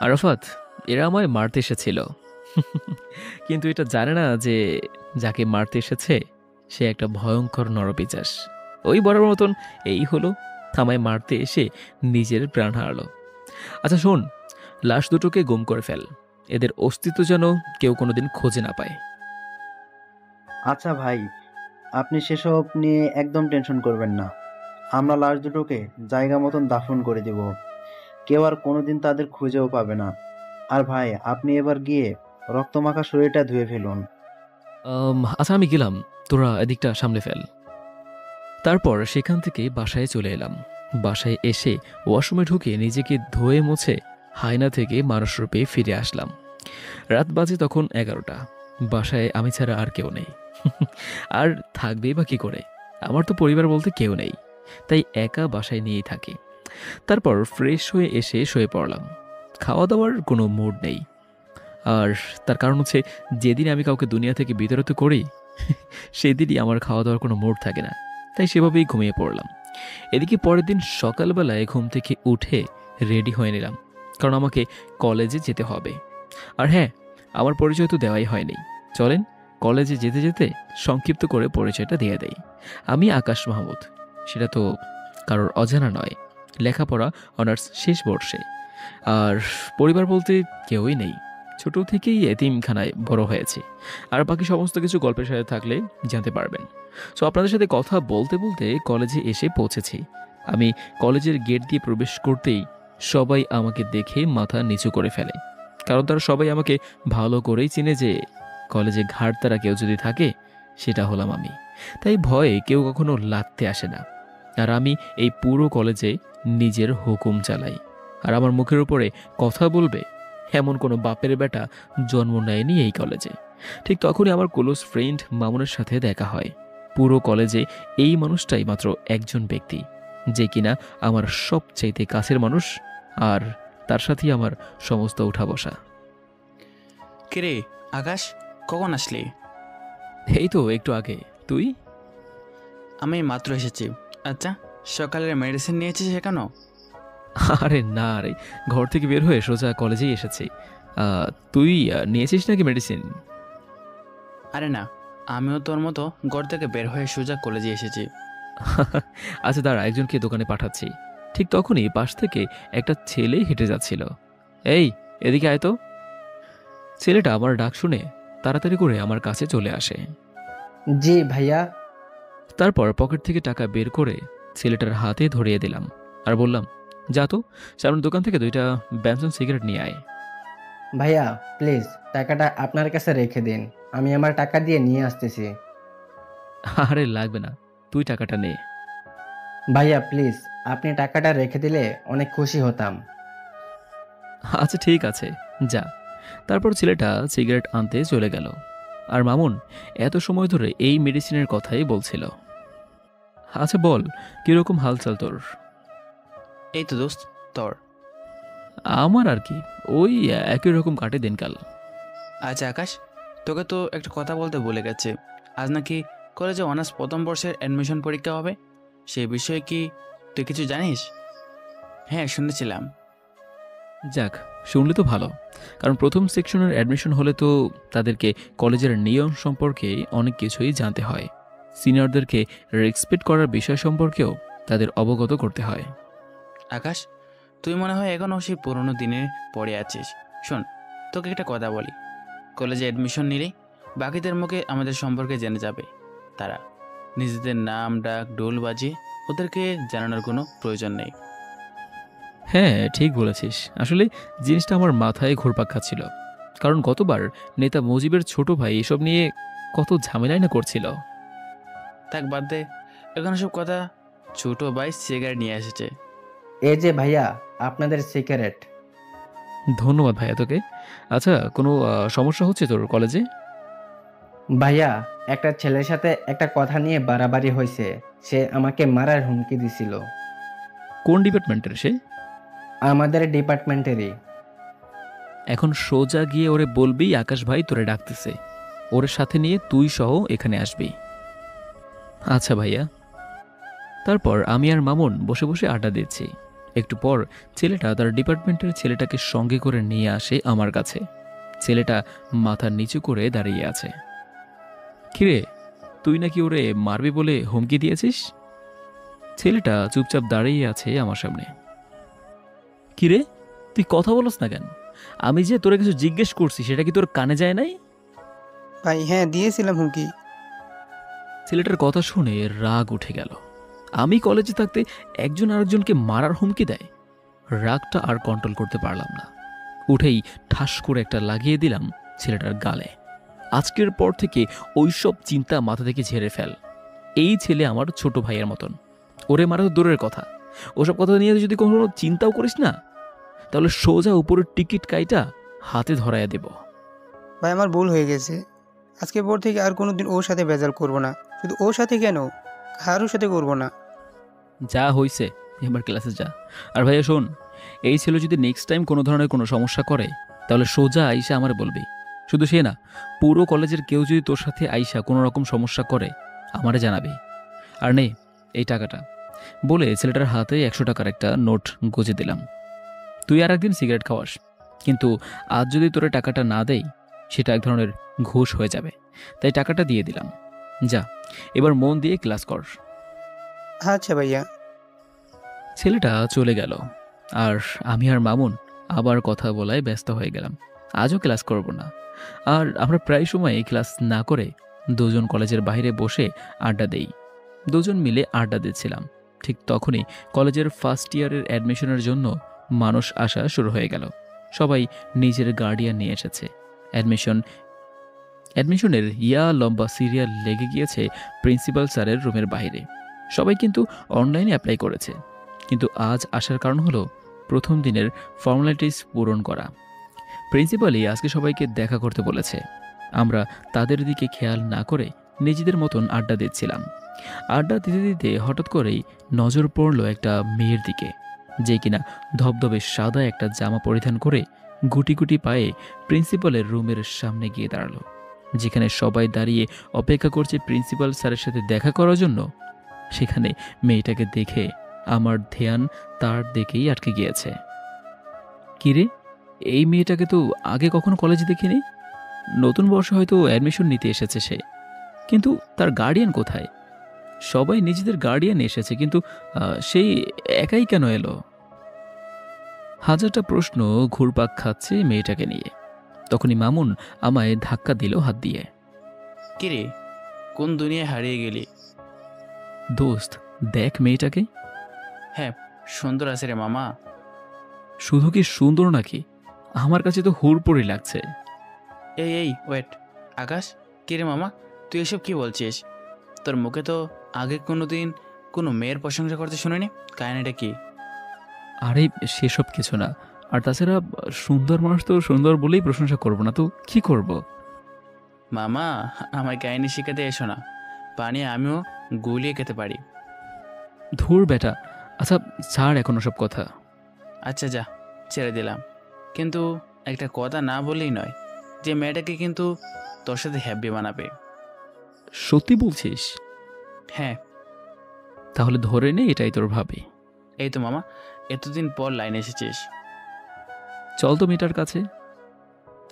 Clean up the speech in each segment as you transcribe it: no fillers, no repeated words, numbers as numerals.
আরাফাত, এরা আমায় মারতে এসেছিল। কিন্তু এটা জানে না যে যাকে মারতে এসেছে সে একটা ভয়ঙ্কর নরপিশাচ। ওই বড় মতন এই হলো, থামায় মারতে এসে নিজের প্রাণ হারালো। আচ্ছা শোন, লাশ দুটোকে গুম করে ফেল, এদের অস্তিত্ব যেন কেউ কোনোদিন খোঁজে না পায়। আচ্ছা ভাই, আপনি সেসব নিয়ে একদম টেনশন করবেন না। আমরা লাশ দুটোকে জায়গা মতন দাফন করে দেব। কেউ আর কোনোদিন তাদের খুঁজেও পাবে না। আর ভাই, আপনি এবার গিয়ে রক্তমাখা শরীরটা ধুয়ে ফেলুন। আচ্ছা আমি গেলাম, তোরা এদিকটা সামলে ফেল। তারপর সেখান থেকে বাসায় চলে এলাম। বাসায় এসে ওয়াশরুমে ঢুকে নিজেকে ধুয়ে মুছে হায়না থেকে মানুষরূপে ফিরে আসলাম। রাত বাজে তখন 11টা। বাসায় আমি ছাড়া আর কেউ নেই। আর থাকবেই বা কি করে, আমার তো পরিবার বলতে কেউ নেই, তাই একা বাসায় নিয়েই থাকি। তারপর ফ্রেশ হয়ে এসে শুয়ে পড়লাম। খাওয়া দাওয়ার কোনো মুড নেই। আর তার কারণ হচ্ছে, যেদিন আমি কাউকে দুনিয়া থেকে বিতাড়িত করি সেদিনই আমার খাওয়া দাওয়ার কোনো মুড থাকে না, তাই সেভাবেই ঘুমিয়ে পড়লাম। এদিকে পরের দিন সকালবেলায় ঘুম থেকে উঠে রেডি হয়ে নিলাম, কারণ আমাকে কলেজে যেতে হবে। আর হ্যাঁ, আমার পরিচয় তো দেওয়াই হয়নি। চলেন কলেজে যেতে যেতে সংক্ষিপ্ত করে পরিচয়টা দিয়ে দেই। আমি আকাশ মাহমুদ, সেটা তো কারোর অজানা নয়। লেখাপড়া অনার্স শেষ বর্ষে। আর পরিবার বলতে কেউই নেই। ছোট থেকেই এতিমখানায় বড় হয়েছে। আর বাকি সমস্ত কিছু গল্পের সাথে থাকলে জানতে পারবেন। সো আপনাদের সাথে কথা বলতে বলতে কলেজে এসে পৌঁছেছি। আমি কলেজের গেট দিয়ে প্রবেশ করতেই সবাই আমাকে দেখে মাথা নিচু করে ফেলে, কারণ তারা সবাই আমাকে ভালো করেই চিনে যে কলেজে ঘাড়তারা কেউ যদি থাকে সেটা হলাম আমি। তাই ভয়ে কেউ কখনো লাগতে আসে না। আর আমি এই পুরো কলেজে নিজের হুকুম চালাই। আর আমার মুখের উপরে কথা বলবে এমন কোনো বাপের বেটা জন্ম নেয়নি এই কলেজে। ঠিক তখনই আমার ক্লোজ ফ্রেন্ড মামুনের সাথে দেখা হয়। পুরো কলেজে এই মানুষটাই মাত্র একজন ব্যক্তি যে কিনা আমার সবচাইতে কাছের মানুষ, আর তার সাথেই আমার সমস্ত উঠা বসা। কিরে আকাশ, কখন আসলি? এই তো একটু আগে। তুই? আমি মাত্র এসেছি। আচ্ছা, সকালের মেডিসিন নিয়েছিস কেন? আরে না রে, ঘর থেকে বের হয়ে সোজা কলেজেই এসেছি। তুই নিয়েছিস নাকি মেডিসিন? আরে না, আমিও তোর মতো ঘর থেকে বের হয়ে সোজা কলেজে এসেছি। আচ্ছা দাঁড়া, একজনকে দোকানে পাঠাচ্ছি। ঠিক তখনই পাশ থেকে একটা ছেলে হেঁটে যাচ্ছিল। এই, এদিকে আয় তো। ছেলেটা আমার ডাক শুনে তাড়াতাড়ি করে আমার কাছে চলে আসে। জি ভাইয়া। তারপর পকেট থেকে টাকা বের করে ছেলেটার হাতে ধরিয়ে দিলাম আর বললাম, যা তো সামনের দোকান থেকে 2টা ব্যানসন সিগারেট নিয়ে আয়। ভাইয়া প্লিজ টাকাটা আপনার কাছে রেখে দিন, আমি আমার টাকা দিয়ে নিয়ে আসতেছি। আরে লাগবে না, তুই টাকাটা নে। ভাইয়া প্লিজ, আপনি টাকাটা রেখে দিলে অনেক খুশি হতাম। আচ্ছা ঠিক আছে, যা। তারপর ছেলেটা সিগারেট আনতে চলে গেল। আর মামুন এত সময় ধরে এই মেডিসিনের কথাই বলছিল। আচ্ছা বল, কিরকম হালচাল তোর? এই তো দোস্ত, তোর? আমার আর কি, ওই একই রকম কাটে দিনকাল। আচ্ছা আকাশ, তোকে তো একটা কথা বলতে ভুলে গেছে। আজ নাকি কলেজে অনার্স প্রথম বর্ষের অ্যাডমিশন পরীক্ষা হবে। সেই বিষয়ে কি তুই কিছু জানিস? হ্যাঁ, শুনেছিলাম। যাক, শুনলে তো ভালো, কারণ প্রথম সেকশনের অ্যাডমিশন হলে তো তাদেরকে কলেজের নিয়ম সম্পর্কে অনেক কিছুই জানতে হয়। সিনিয়রদেরকে রেসপেক্ট করার বিষয় সম্পর্কেও তাদের অবগত করতে হয়। আকাশ, তুই মনে হয় এখনও সেই পুরোনো দিনে পড়ে আছিস। শোন, তোকে একটা কথা বলি। কলেজে অ্যাডমিশন নিলেই বাকিদের মুখে আমাদের সম্পর্কে জেনে যাবে তারা। নিজেদের নাম ডাক ঢোল বাজিয়ে ওদেরকে জানানোর কোনো প্রয়োজন নেই। হ্যাঁ ঠিক বলেছিস, আসলে জিনিসটা আমার মাথায় ঘুরপাক খাচ্ছিল, কারণ গতবার নেতা মুজিবের ছোট ভাই এসব নিয়ে কত ঝামেলাই না করছিল। থাক বাদ দে, এখন সব কথা। ছোট ভাই সিগারেট নিয়ে এসেছে। এই যে ভাইয়া, আপনাদের সিগারেট। ধন্যবাদ ভাইয়া তোকে। আচ্ছা, কোনো সমস্যা হচ্ছে তোর কলেজে? ভাইয়া, একটা ছেলের সাথে একটা কথা নিয়ে বাড়াবাড়ি হয়েছে, সে আমাকে মারার হুমকি দিছিল। কোন ডিপার্টমেন্টের সে? আমাদের ডিপার্টমেন্টেরই। এখন সোজা গিয়ে ওরে বলবি আকাশ ভাই তোরে ডাকতেছে, ওর সাথে নিয়ে তুই সহ এখানে আসবি। আচ্ছা ভাইয়া। তারপর আমি আর মামুন বসে বসে আড্ডা দিচ্ছি। একটু পর ছেলেটা তার ডিপার্টমেন্টের ছেলেটাকে সঙ্গে করে নিয়ে আসে আমার কাছে। ছেলেটা মাথা নিচু করে দাঁড়িয়ে আছে। কিরে, তুই নাকি ওরে মারবি বলে হুমকি দিয়েছিস? ছেলেটা চুপচাপ দাঁড়িয়ে আছে আমার সামনে। কিরে, তুই কথা বলস না কেন? আমি যে তোরে কিছু জিজ্ঞেস করছি সেটা কি তোর কানে যায় নাই? ভাই হ্যাঁ দিয়েছিলাম হুমকি। ছেলেটার কথা শুনে রাগ উঠে গেল। আমি কলেজে থাকতে একজন আরেকজনকে মারার হুমকি দেয়। রাগটা আর কন্ট্রোল করতে পারলাম না। উঠেই ঠাস করে একটা লাগিয়ে দিলাম ছেলেটার গালে। আজকের পর থেকে ওইসব চিন্তা মাথা থেকে ঝেড়ে ফেল। এই ছেলে আমার ছোট ভাইয়ের মতন। ওরে মারা তো দূরের কথা, ওসব কথা নিয়ে যদি কখনো চিন্তাও করিস না তাহলে সোজা উপরের টিকিট কাইটা হাতে ধরাইয়া দেব। ভাই আমার ভুল হয়ে গেছে, আজকে পর থেকে আর কোনোদিন ওর সাথে ভেজাল করবো না। শুধু ওর সাথে কেন, কারোর সাথে করবো না। যা হইছে, এবার ক্লাসে যা। আর ভাইয়া শোন, এই ছেলে যদি নেক্সট টাইম কোনো ধরনের কোনো সমস্যা করে তাহলে সোজা আইসা আমার বলবি। শুধু সে না, পুরো কলেজের কেউ যদি তোর সাথে আইসা কোনো রকম সমস্যা করে আমারে জানাবি। আর নে এই টাকাটা, বলে ছেলেটার হাতে 100 টাকার একটা নোট গুজে দিলাম। তুই আর একদিন সিগারেট খাওয়াস, কিন্তু আজ যদি তোর টাকাটা না দেই সেটা এক ধরনের ঘুষ হয়ে যাবে। তাই টাকাটা দিয়ে দিলাম। যা, এবার মন দিয়ে ক্লাস কর। আচ্ছা ভাইয়া। ছেলেটা চলে গেল আর আমি আর মামুন আবার কথা বলায় ব্যস্ত হয়ে গেলাম। আজও ক্লাস করব না। আর আমরা প্রায় সময় ক্লাস না করে দুজন কলেজের বাইরে বসে আড্ডা দেই। দুজন মিলে আড্ডা দিচ্ছিলাম। ঠিক তখনই কলেজের ফার্স্ট ইয়ারের অ্যাডমিশনের জন্য মানুষ আসা শুরু হয়ে গেল। সবাই নিজের গার্ডিয়ান নিয়ে এসেছে। অ্যাডমিশনের লম্বা সিরিয়াল লেগে গিয়েছে প্রিন্সিপাল স্যারের রুমের বাইরে। সবাই কিন্তু অনলাইনে অ্যাপ্লাই করেছে, কিন্তু আজ আসার কারণ হলো প্রথম দিনের ফর্মালিটিস পূরণ করা। প্রিন্সিপালই আজকে সবাইকে দেখা করতে বলেছে। আমরা তাদের দিকে খেয়াল না করে নিজেদের মতন আড্ডা দিচ্ছিলাম। আড্ডা দিতে দিতে হঠাৎ করেই নজর পড়ল একটা মেয়ের দিকে, যে কিনা ধবধবে সাদা একটা জামা পরিধান করে গুটি গুটি পায়ে প্রিন্সিপালের রুমের সামনে গিয়ে দাঁড়ালো, যেখানে সবাই দাঁড়িয়ে অপেক্ষা করছে প্রিন্সিপাল স্যারের সাথে দেখা করার জন্য। সেখানে মেয়েটাকে দেখে আমার ধ্যান তার দিকেই আটকে গিয়েছে। কিরে, এই মেয়েটাকে তো আগে কখনো কলেজে দেখিনি। নতুন বর্ষে হয়তো অ্যাডমিশন নিতে এসেছে সে, কিন্তু তার গার্ডিয়ান কোথায়? সবাই নিজেদের গার্ডিয়ান এসেছে, কিন্তু সেই একাই কেন এলো? হাজারটা প্রশ্ন ঘুরপাক খাচ্ছে মেয়েটাকে নিয়ে। তখনই মামুন আমায় ধাক্কা দিল হাত দিয়ে। কিরে, কোন দুনিয়ায় হারিয়ে গেলি? দোস্ত, দেখ মেয়েটাকে। হ্যাঁ, সুন্দর আছে রে মামা। শুধু কি সুন্দর নাকি, আমার কাছে তো হুড়পড়ি লাগছে। এই ওয়েট, আকাশ, কিরে মামা, তুই এসব কি বলছিস? তোর মুখে তো আগে কোনোদিন কোনো মেয়ের প্রশংসা করতে শুনিনি। কাহিনীটা কি? আরে সেসব কিছু না। আর তাছাড়া সুন্দর মানুষ তো সুন্দর বলেই প্রশংসা করব না তো কি করব? মামা, আমার কাহিনী শিখাতে এসো না, পানি আমিও গুলিয়ে খেতে পারি। ধুর বেটা, আচ্ছা ছাড় এখন সব কথা। আচ্ছা যা, ছেড়ে দিলাম। কিন্তু একটা কথা না বললেই নয়, যে মেয়েটাকে কিন্তু তোর সাথে হ্যাপি বানাবে। সত্যি বলছিস? হ্যাঁ। তাহলে ধরে নে এটাই তোর ভাবি। এই তো মামা, এতদিন পর লাইনে এসেছিস। চল তো মেয়েটার কাছে।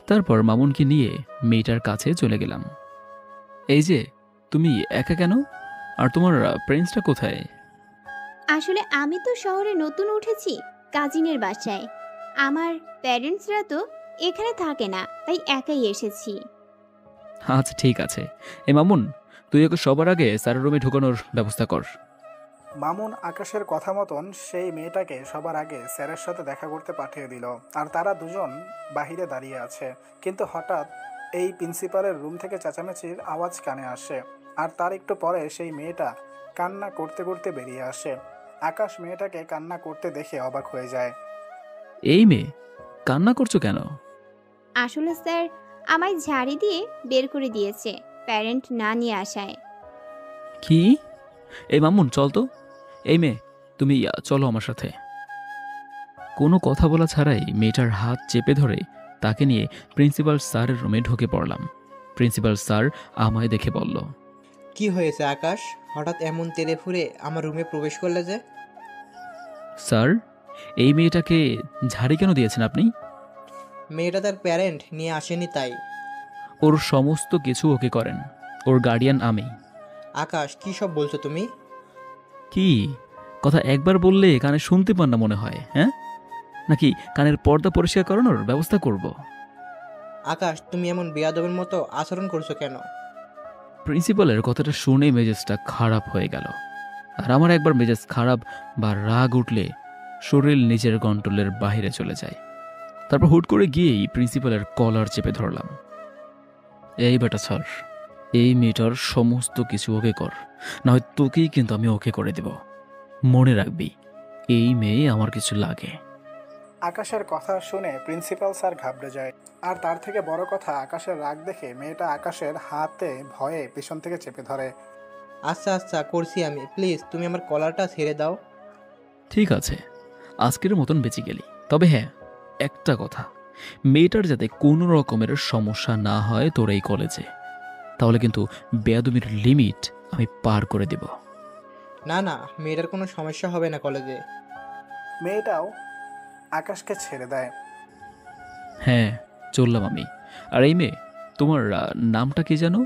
তারপর মামুনকে নিয়ে মেয়েটার কাছে চলে গেলাম। এই যে, তুমি একা কেন? আর তোমার প্রিন্সটা কোথায়? আসলে আমি তো শহরে নতুন উঠেছি কাজিনের বাসায়। আমার প্যারেন্টসরা তো এখানে থাকে না, তাই একাই এসেছি। আচ্ছা ঠিক আছে। মামুন, তুই ওকে সবার আগে স্যারের রুমে ঢোকানোর ব্যবস্থা কর। মামুন আকাশের কথা মতন সেই মেয়েটাকে সবার আগে স্যারের সাথে দেখা করতে পাঠিয়ে দিল। আর তারা দুজন বাহিরে দাঁড়িয়ে আছে, কিন্তু হঠাৎ এই প্রিন্সিপালের রুম থেকে চেঁচামেচির আওয়াজ কানে আসে। আর তার একটু পরে সেই মেয়েটা কান্না করতে করতে বেরিয়ে আসে। আকাশ মেয়েটাকে কান্না করতে দেখে অবাক হয়ে যায়। এই মেয়ে, কান্না করছো কেন? আসলে স্যার আমায় ঝাড়ি দিয়ে বের করে দিয়েছে প্যারেন্ট না নিয়ে আসায়। কি? মামুন চল তো। এই মেয়ে, তুমি চলো আমার সাথে। কোনো কথা বলা ছাড়াই মেয়েটার হাত চেপে ধরে তাকে নিয়ে প্রিন্সিপাল স্যারের রুমে ঢুকে পড়লাম। প্রিন্সিপাল স্যার আমায় দেখে বলল, কি হয়েছে আকাশ, হঠাৎ এমন তেলে ফুরে আমার রুমে প্রবেশ করলে যে? স্যার, এই মেয়েটাকে ঝাড়ি কেন দিয়েছেন আপনি? মেয়েটা তার প্যারেন্ট নিয়ে আসেনি তাই। ওর সমস্ত কিছু ওকে করেন। ওর গার্ডিয়ান আমি। আকাশ, কী সব বলছো তুমি? কি কথা একবার বললে কানে শুনতে পান না মনে হয়, হ্যাঁ? নাকি কানের পর্দা পরিষ্কার করানোর ব্যবস্থা করব? আকাশ, তুমি এমন বেয়াদবের মতো আচরণ করছো কেন? প্রিন্সিপালের কথাটা শুনে মেজাজটা খারাপ হয়ে গেল। আর আমার একবার মেজাজ খারাপ বা রাগ উঠলে শরীর নিজের কন্ট্রোলের বাইরে চলে যায়। তারপর হুট করে গিয়েই প্রিন্সিপালের কলার চেপে ধরলাম। এই বেটা স্যার, এই মেয়েটার সমস্ত কিছু ওকে কর, না হয় তোকেই কিন্তু আমি ওকে করে দেব। মনে রাখবি, এই মেয়ে আমার কিছু লাগে। আকাশের কথা শুনে প্রিন্সিপাল স্যার ঘাবড়ে যায়। আর তার থেকে বড় কথা, আকাশের রাগ দেখে মেয়েটা আকাশের হাতে ভয়ে পিছন থেকে চেপে ধরে। আচ্ছা আচ্ছা, করছি আমি। প্লিজ তুমি আমার কলারটা ছেড়ে দাও। ঠিক আছে, আজকের মতন বেঁচে গেলি। তবে হ্যাঁ, একটা কথা, মেয়েটার যাতে কোনো রকমের সমস্যা না হয় তোর এই কলেজে, তাহলে কিন্তু বেয়াদবির লিমিট আমি পার করে দেব। না না, মেয়েটার কোনো সমস্যা হবে না কলেজে। মেয়েটাও আকাশকে ছেড়ে দেয়। হ্যাঁ, চললাম আমি। আর এই মেয়ে, তোমার নামটা কি জানো?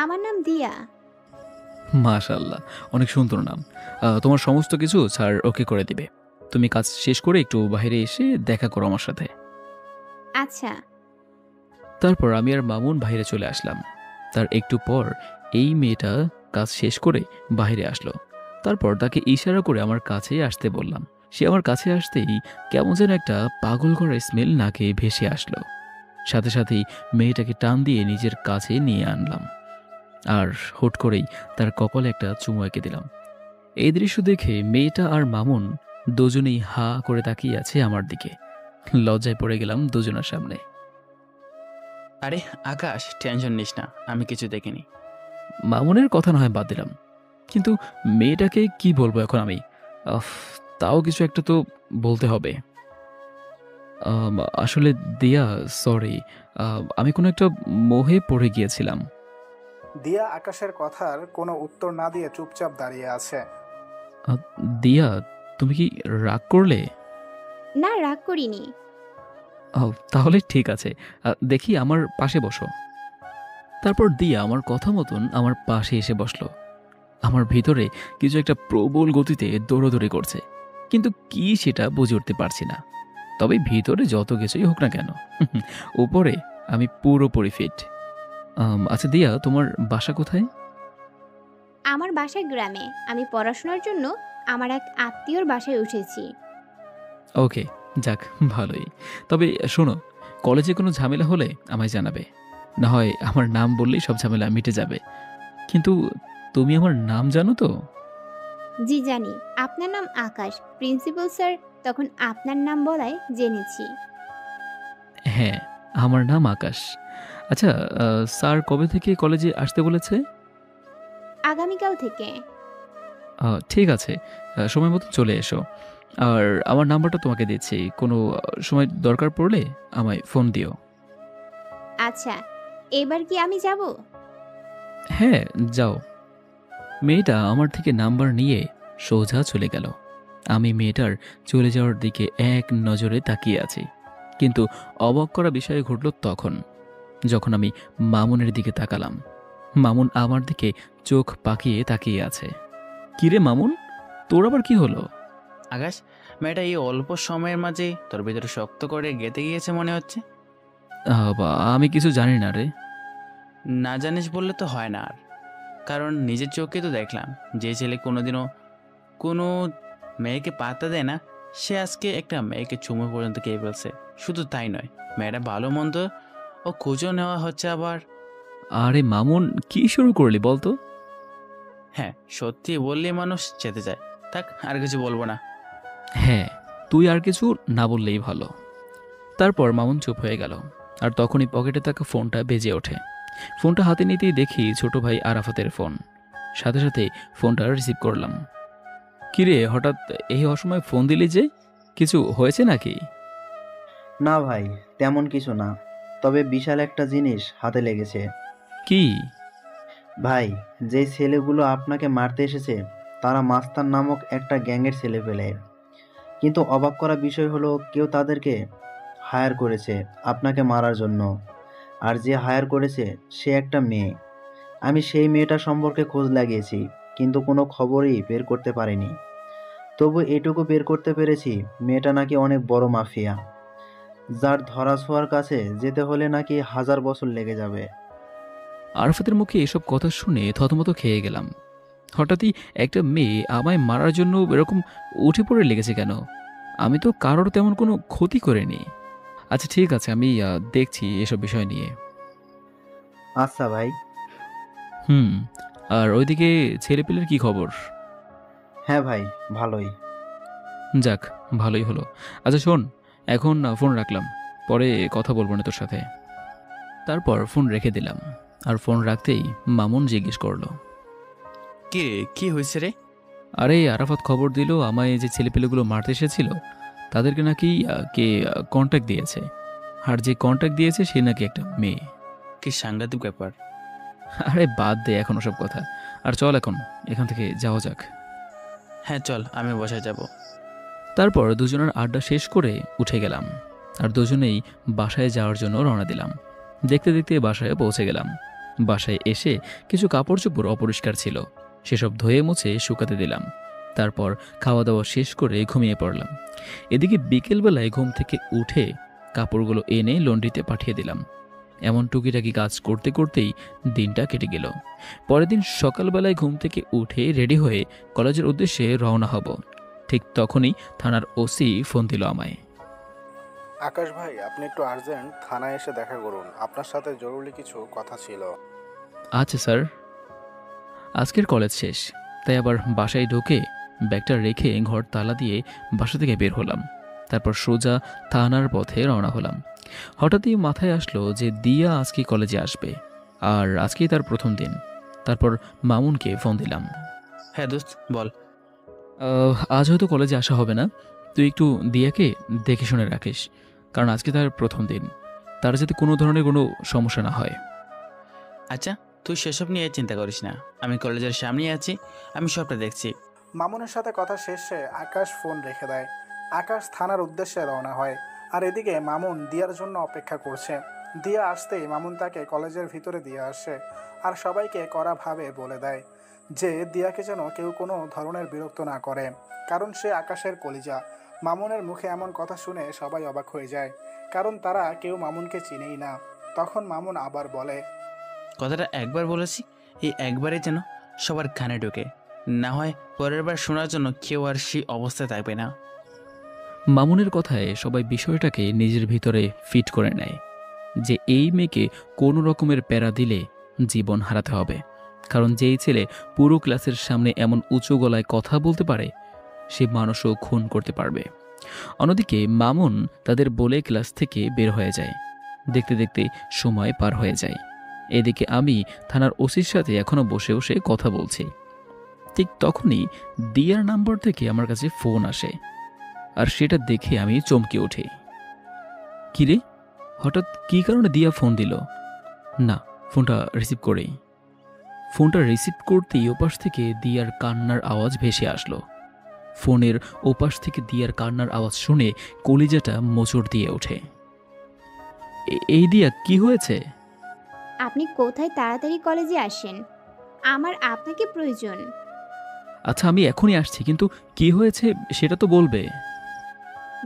আমার নাম দিয়া। মাশাআল্লাহ, অনেক সুন্দর নাম। তোমার সমস্ত কিছু স্যার ওকে করে দিবে। তুমি কাজ শেষ করে একটু বাইরে এসে দেখা করো আমার সাথে। আচ্ছা। তারপর আমি আর মামুন বাইরে চলে আসলাম। তার একটু পর এই মেয়েটা কাজ শেষ করে বাইরে আসলো। তারপর তাকে ইশারা করে আমার কাছে আসতে বললাম। সে আমার কাছে আসতেই কেমন যেন একটা পাগল করা স্মেল নাকে ভেসে আসলো। সাথে সাথেই মেয়েটাকে টান দিয়ে নিজের কাছে নিয়ে আনলাম। আর হুট করেই তার কপালে একটা চুমু এঁকে দিলাম। এই দৃশ্য দেখে মেয়েটা আর মামুন দুজনেই হা করে তাকিয়ে আছে আমার দিকে। লজ্জায় পড়ে গেলাম দুজনের সামনে। আরে আকাশ, টেনশন নিস না, আমি কিছু দেখিনি। মামুনের কথা না হয় বাদ দিলাম, কিন্তু মেয়েটাকে কি বলবো এখন আমি? আফ, তাও কিছু একটা তো বলতে হবে। আসলে দিয়া, সরি, আমি কোনো একটা মোহে পড়ে গিয়েছিলাম। দিয়া আকাশের কথার কোনো উত্তর না দিয়ে চুপচাপ দাঁড়িয়ে আছে। আহ, দিয়া, তুমি কি রাগ করলে? না, রাগ করিনি। তাহলে ঠিক আছে, দেখি আমার পাশে বসো। তারপর দিয়া আমার কথা মতন আমার পাশে এসে বসলো। আমার ভিতরে কিছু একটা প্রবল গতিতে দৌড়াদৌড়ি করছে, কিন্তু কি সেটা বুঝে উঠতে পারছি না। তবে ভিতরে যত কিছুই হোক না কেন, উপরে আমি পুরোপুরি ফিট। আচ্ছা দিয়া, তোমার বাসা কোথায়? আমার বাসা গ্রামে। আমি পড়াশোনার জন্য আমার এক আত্মীয়র বাসায় উঠেছি। ওকে, যাক, ভালোই। তবে শোনো, কলেজে কোনো ঝামেলা হলে আমায় জানাবে, না হয় আমার নাম বললেই সব ঝামেলা মিটে যাবে। কিন্তু তুমি আমার নাম জানো তো? জি জানি, আপনার নাম আকাশ। প্রিন্সিপাল স্যার তখন আপনার নাম বলায় জেনেছি। হ্যাঁ, আমার নাম আকাশ। আচ্ছা, স্যার কবে থেকে কলেজে আসতে বলেছে? আগামীকাল থেকে। ঠিক আছে, সময় মতো চলে এসো। আর আমার নাম্বারটা তোমাকে দিচ্ছি, কোনো সময় দরকার পড়লে আমায় ফোন দিও। আচ্ছা, এবার কি আমি যাব? হ্যাঁ, যাও। মেয়েটা আমার থেকে নাম্বার নিয়ে সোজা চলে গেল। আমি মেয়েটার চলে যাওয়ার দিকে এক নজরে তাকিয়ে আছি। কিন্তু অবাক করা বিষয় ঘটল তখন, যখন আমি মামুনের দিকে তাকালাম। মামুন আমার দিকে চোখ পাকিয়ে তাকিয়ে আছে। কিরে মামুন, তোর আবার কি হলো? আকাশ, মেয়েটা এই অল্প সময়ের মাঝে তোর ভিতরে শক্ত করে গেঁথে গিয়েছে মনে হচ্ছে। আমি কিছু জানি না রে। না জানিস বললে তো হয় না আর, কারণ নিজের চোখে তো দেখলাম যে ছেলে কোনোদিনও কোনো মেয়েকে পাত্তা দেয় না, সে আজকে একটা মেয়েকে চুমু পর্যন্ত খেয়ে ফেলছে। শুধু তাই নয়, মেয়েটা ভালো মন্দ ও খোঁজও নেওয়া হচ্ছে আবার। আরে মামুন, কি শুরু করলি বলতো? হ্যাঁ, সত্যি বললে মানুষ যেতে যায়। থাক, আর কিছু বলবো না। হ্যাঁ, তুই আর কিছু না বললেই ভালো। তারপর মামুন চুপ হয়ে গেল। আর তখনই পকেটে থাকা ফোনটা বেজে ওঠে। ফোনটা হাতে নিতেই দেখি ছোট ভাই আরাফাতের ফোন। সাথে সাথে ফোনটা রিসিভ করলাম। কিরে, হঠাৎ এই অসময়ে ফোন দিলি যে? কিছু হয়েছে নাকি? না ভাই, তেমন কিছু না, তবে বিশাল একটা জিনিস হাতে লেগেছে। কি? ভাই, যেই ছেলেগুলো আপনাকে মারতে এসেছে তারা মাস্তান নামক একটা গ্যাংয়ের ছেলেপেলে। কিন্তু অবাক করা বিষয় হলো কেউ তাদেরকে হায়ার করেছে আপনাকে মারার জন্য। আর যে হায়ার করেছে সে একটা মেয়ে। আমি সেই মেয়েটা সম্পর্কে খোঁজ লাগিয়েছি, কিন্তু কোনো খবরই বের করতে পারিনি। তবু এটুকু বের করতে পেরেছি, মেয়েটা নাকি অনেক বড় মাফিয়া, যার ধরাছোঁয়ার কাছে যেতে হলে নাকি 1000 বছর লেগে যাবে। আরাফাতের মুখে এসব কথা শুনে থতমত খেয়ে গেলাম। হঠাৎই একটা মেয়ে আমায় মারার জন্য এরকম উঠে পড়ে লেগেছে কেন? আমি তো কারোর তেমন কোনো ক্ষতি করিনি। আচ্ছা ঠিক আছে, আমি দেখছি এসব বিষয় নিয়ে। আচ্ছা ভাই। হুম। আর ওইদিকে ছেলেপেলের কি খবর? হ্যাঁ ভাই, ভালোই। যাক, ভালোই হলো। আচ্ছা শোন, এখন ফোন রাখলাম, পরে কথা বলবো না তোর সাথে। তারপর ফোন রেখে দিলাম। আর ফোন রাখতেই মামুন জিজ্ঞেস করলো, কি রে, কি হয়েছে রে? আরে আরাফাত খবর দিল আমায় যে ছেলেপেলেগুলো মারতে এসেছিল তাদেরকে নাকি কে কন্ট্যাক্ট দিয়েছে। আর যে কন্ট্যাক্ট দিয়েছে সে নাকি একটা মেয়ে। কি সাংঘাতিক ব্যাপার। আরে বাদ দে এখন ওসব কথা, আর চল এখন এখান থেকে যাওয়া যাক। হ্যাঁ চল, আমি বসে যাব। তারপর দুজনের আড্ডা শেষ করে উঠে গেলাম। আর দুজনেই বাসায় যাওয়ার জন্য রওনা দিলাম। দেখতে দেখতে বাসায় পৌঁছে গেলাম। বাসায় এসে কিছু কাপড় চোপড় অপরিষ্কার ছিল, সেসব ধুয়ে মুছে শুকাতে দিলাম। তারপর খাওয়া দাওয়া শেষ করে ঘুমিয়ে পড়লাম। এদিকে বিকেলবেলায় ঘুম থেকে উঠে কাপড়গুলো এনে লন্ড্রিতে পাঠিয়ে দিলাম। এমন টুকিটাকি কাজ করতে করতেই দিনটা কেটে গেল। পরের দিন সকালবেলায় ঘুম থেকে উঠে রেডি হয়ে কলেজের উদ্দেশ্যে রওনা হব। ঠিক তখনই থানার ওসি ফোন দিল আমায়। আকাশ ভাই, আপনি একটু আর্জেন্ট থানায় এসে দেখা করুন, আপনার সাথে জরুরি কিছু কথা ছিল। আচ্ছা স্যার। আজকের কলেজ শেষ, তাই আবার বাসায় ঢুকে ব্যাগটা রেখে ঘর তালা দিয়ে বাসা থেকে বের হলাম। তারপর সোজা থানার পথে রওনা হলাম। হঠাৎই মাথায় আসলো যে দিয়া আজকে কলেজে আসবে, আর আজকেই তার প্রথম দিন। তারপর মামুনকে ফোন দিলাম। হ্যাঁ দোস্ত বল। আজ হয়তো কলেজে আসা হবে না, তুই একটু দিয়াকে দেখে শুনে রাখিস, কারণ আজকে তার প্রথম দিন, তার যাতে কোনো ধরনের কোনো সমস্যা না হয়। আচ্ছা, তুই সেসব নিয়ে চিন্তা করিস না, আমি কলেজের সামনেই আছি, আমি সবটা দেখছি। মামুনের সাথে কথা শেষে আকাশ ফোন রেখে দেয়। আকাশ থানার উদ্দেশ্যে রওনা হয়। আর এদিকে মামুন দিয়ার জন্য অপেক্ষা করছে। দিয়া আসতেই মামুন তাকে কলেজের ভিতরে দিয়ে আসে আর সবাইকে কড়াভাবে বলে দেয় যে দিয়াকে যেন কেউ কোনো ধরনের বিরক্ত না করে, কারণ সে আকাশের কলিজা। মামুনের মুখে এমন কথা শুনে সবাই অবাক হয়ে যায়, কারণ তারা কেউ মামুনকে চিনেই না। তখন মামুন আবার বলে, কথাটা একবার বলেছি, এই একবারে যেন সবার কানে ঢোকে, না হয় পরের বার শোনার জন্য কেউ আর সেই অবস্থায় থাকবে না। মামুনের কথায় সবাই বিষয়টাকে নিজের ভিতরে ফিট করে নেয় যে এই মেয়েকে কোনো রকমের প্যারা দিলে জীবন হারাতে হবে, কারণ যেই ছেলে পুরো ক্লাসের সামনে এমন উঁচু গলায় কথা বলতে পারে সে মানুষও খুন করতে পারবে। অন্যদিকে মামুন তাদের বলে ক্লাস থেকে বের হয়ে যায়। দেখতে দেখতে সময় পার হয়ে যায়। এদিকে আমি থানার ওসির সাথে এখনো বসে বসে কথা বলছি। ঠিক তখনই দিয়ার নাম্বার থেকে আমার কাছে ফোন আসে, আর সেটা দেখে আমি চমকে উঠি। কিরে, হঠাৎ কী কারণে দিয়া ফোন দিল? না, ফোনটা রিসিভ করেই। ফোনটা রিসিভ করতেই ওপাশ থেকে দিয়ার কান্নার আওয়াজ ভেসে আসলো। ফোনের ওপাশ থেকে দিয়ার কান্নার আওয়াজ শুনে কলিজাটা মোচড় দিয়ে ওঠে। এই দিয়া, কি হয়েছে? আপনি কোথায় তাড়াতাড়ি কলেজে আসেন, আমার আপনাকে প্রয়োজন। আচ্ছা আমি এখনই আসছি, কিন্তু কি হয়েছে সেটা তো বলবে।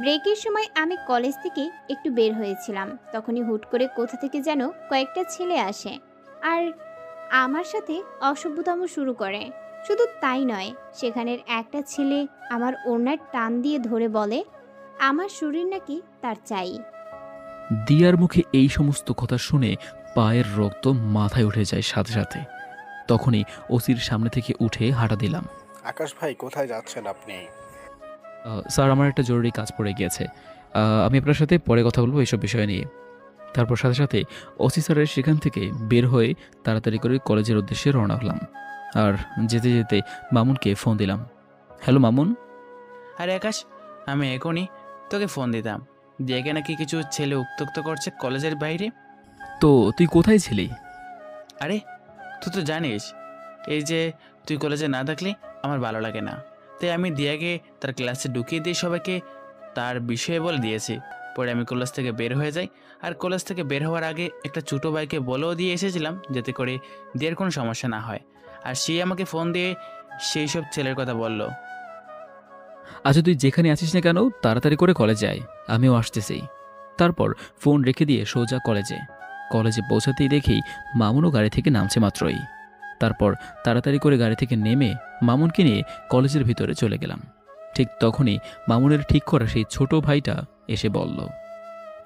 ব্রেকের সময় আমি কলেজ থেকে একটু বের হয়েছিলাম, তখনই হুট করে কোথা থেকে যেন কয়েকটা ছেলে আসে আর আমার সাথে অসভ্যতাম শুরু করে। শুধু তাই নয়, সেখানের একটা ছেলে আমার ওড়নার টান দিয়ে ধরে বলে আমার শরীর নাকি তার চাই। দিয়ার মুখে এই সমস্ত কথা শুনে পায়ের রক্ত মাথায় উঠে যায় সাথে সাথে। তখনই ওসির সামনে থেকে উঠে হাঁটা দিলাম। আকাশ ভাই, কোথায় যাচ্ছেন আপনি? স্যার, আমার একটা জরুরি কাজ পড়ে গিয়েছে, আমি আপনার সাথে পরে কথা বলবো এইসব বিষয় নিয়ে। তারপর সাথে সাথে ওসি স্যারের সেখান থেকে বের হয়ে তাড়াতাড়ি করে কলেজের উদ্দেশ্যে রওনা হলাম। আর যেতে যেতে মামুনকে ফোন দিলাম। হ্যালো মামুন। আরে আকাশ, আমি এখনই তোকে ফোন দিতাম, দিয়াকে নাকি কিছু ছেলে উত্ত্যক্ত করছে কলেজের বাইরে। তো তুই কোথায় ছিলি? আরে তুই তো জানিস, এই যে তুই কলেজে না থাকলে আমার ভালো লাগে না, তাই আমি দিয়াকে তার ক্লাসে ঢুকিয়ে দিয়ে সবাইকে তার বিষয়ে বলে দিয়েছি। পরে আমি কলেজ থেকে বের হয়ে যাই, আর কলেজ থেকে বের হওয়ার আগে একটা ছোটো ভাইকে বলেও দিয়ে এসেছিলাম যাতে করে দিয়ার কোনো সমস্যা না হয়। আর সে আমাকে ফোন দিয়ে সেই সব ছেলের কথা বলল। আচ্ছা, তুই যেখানে আছিস না কেন তাড়াতাড়ি করে কলেজে আয়, আমিও আসতেছি। তারপর ফোন রেখে দিয়ে সোজা কলেজে পৌঁছাতেই দেখি মামুনও গাড়ি থেকে নামছে মাত্রই। তারপর তাড়াতাড়ি করে গাড়ি থেকে নেমে মামুনকে নিয়ে কলেজের ভিতরে চলে গেলাম। ঠিক তখনই মামুনের ঠিক করা সেই ছোট ভাইটা এসে বলল,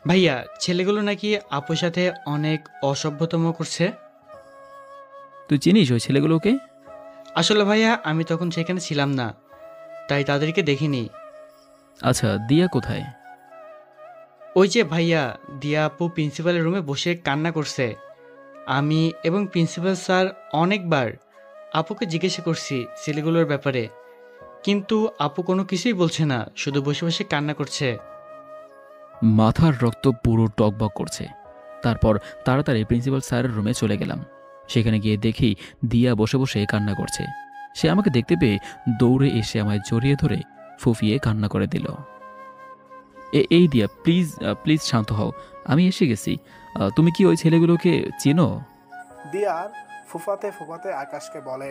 ভাইয়া, ছেলেগুলো নাকি আপুর সাথে অনেক অসভ্যতম করছে। তুই চিনিস ওই ছেলেগুলোকে? আসলে ভাইয়া, আমি তখন সেখানে ছিলাম না, তাই তাদেরকে দেখিনি। আচ্ছা, দিয়া কোথায়? ওই যে ভাইয়া, দিয়া আপু প্রিন্সিপালের রুমে বসে কান্না করছে। আমি এবং প্রিন্সিপাল স্যার অনেকবার আপুকে জিজ্ঞাসা করছি ছেলেগুলোর ব্যাপারে, কিন্তু আপু কোনো কিছুই বলছে না, শুধু বসে বসে কান্না করছে। মাথার রক্ত পুরো টকবক করছে। তারপর তাড়াতাড়ি প্রিন্সিপাল স্যারের রুমে চলে গেলাম। সেখানে গিয়ে দেখি দিয়া বসে বসে কান্না করছে। সে আমাকে দেখতে পেয়ে দৌড়ে এসে আমায় জড়িয়ে ধরে ফুফিয়ে কান্না করে দিল। এই দিয়া, প্লিজ প্লিজ শান্ত হও, আমি এসে গেছি। তুমি কি ওই ছেলেগুলোকে চেনো? দিয়ার ফুফাতে ফুফাতে আকাশকে বলে,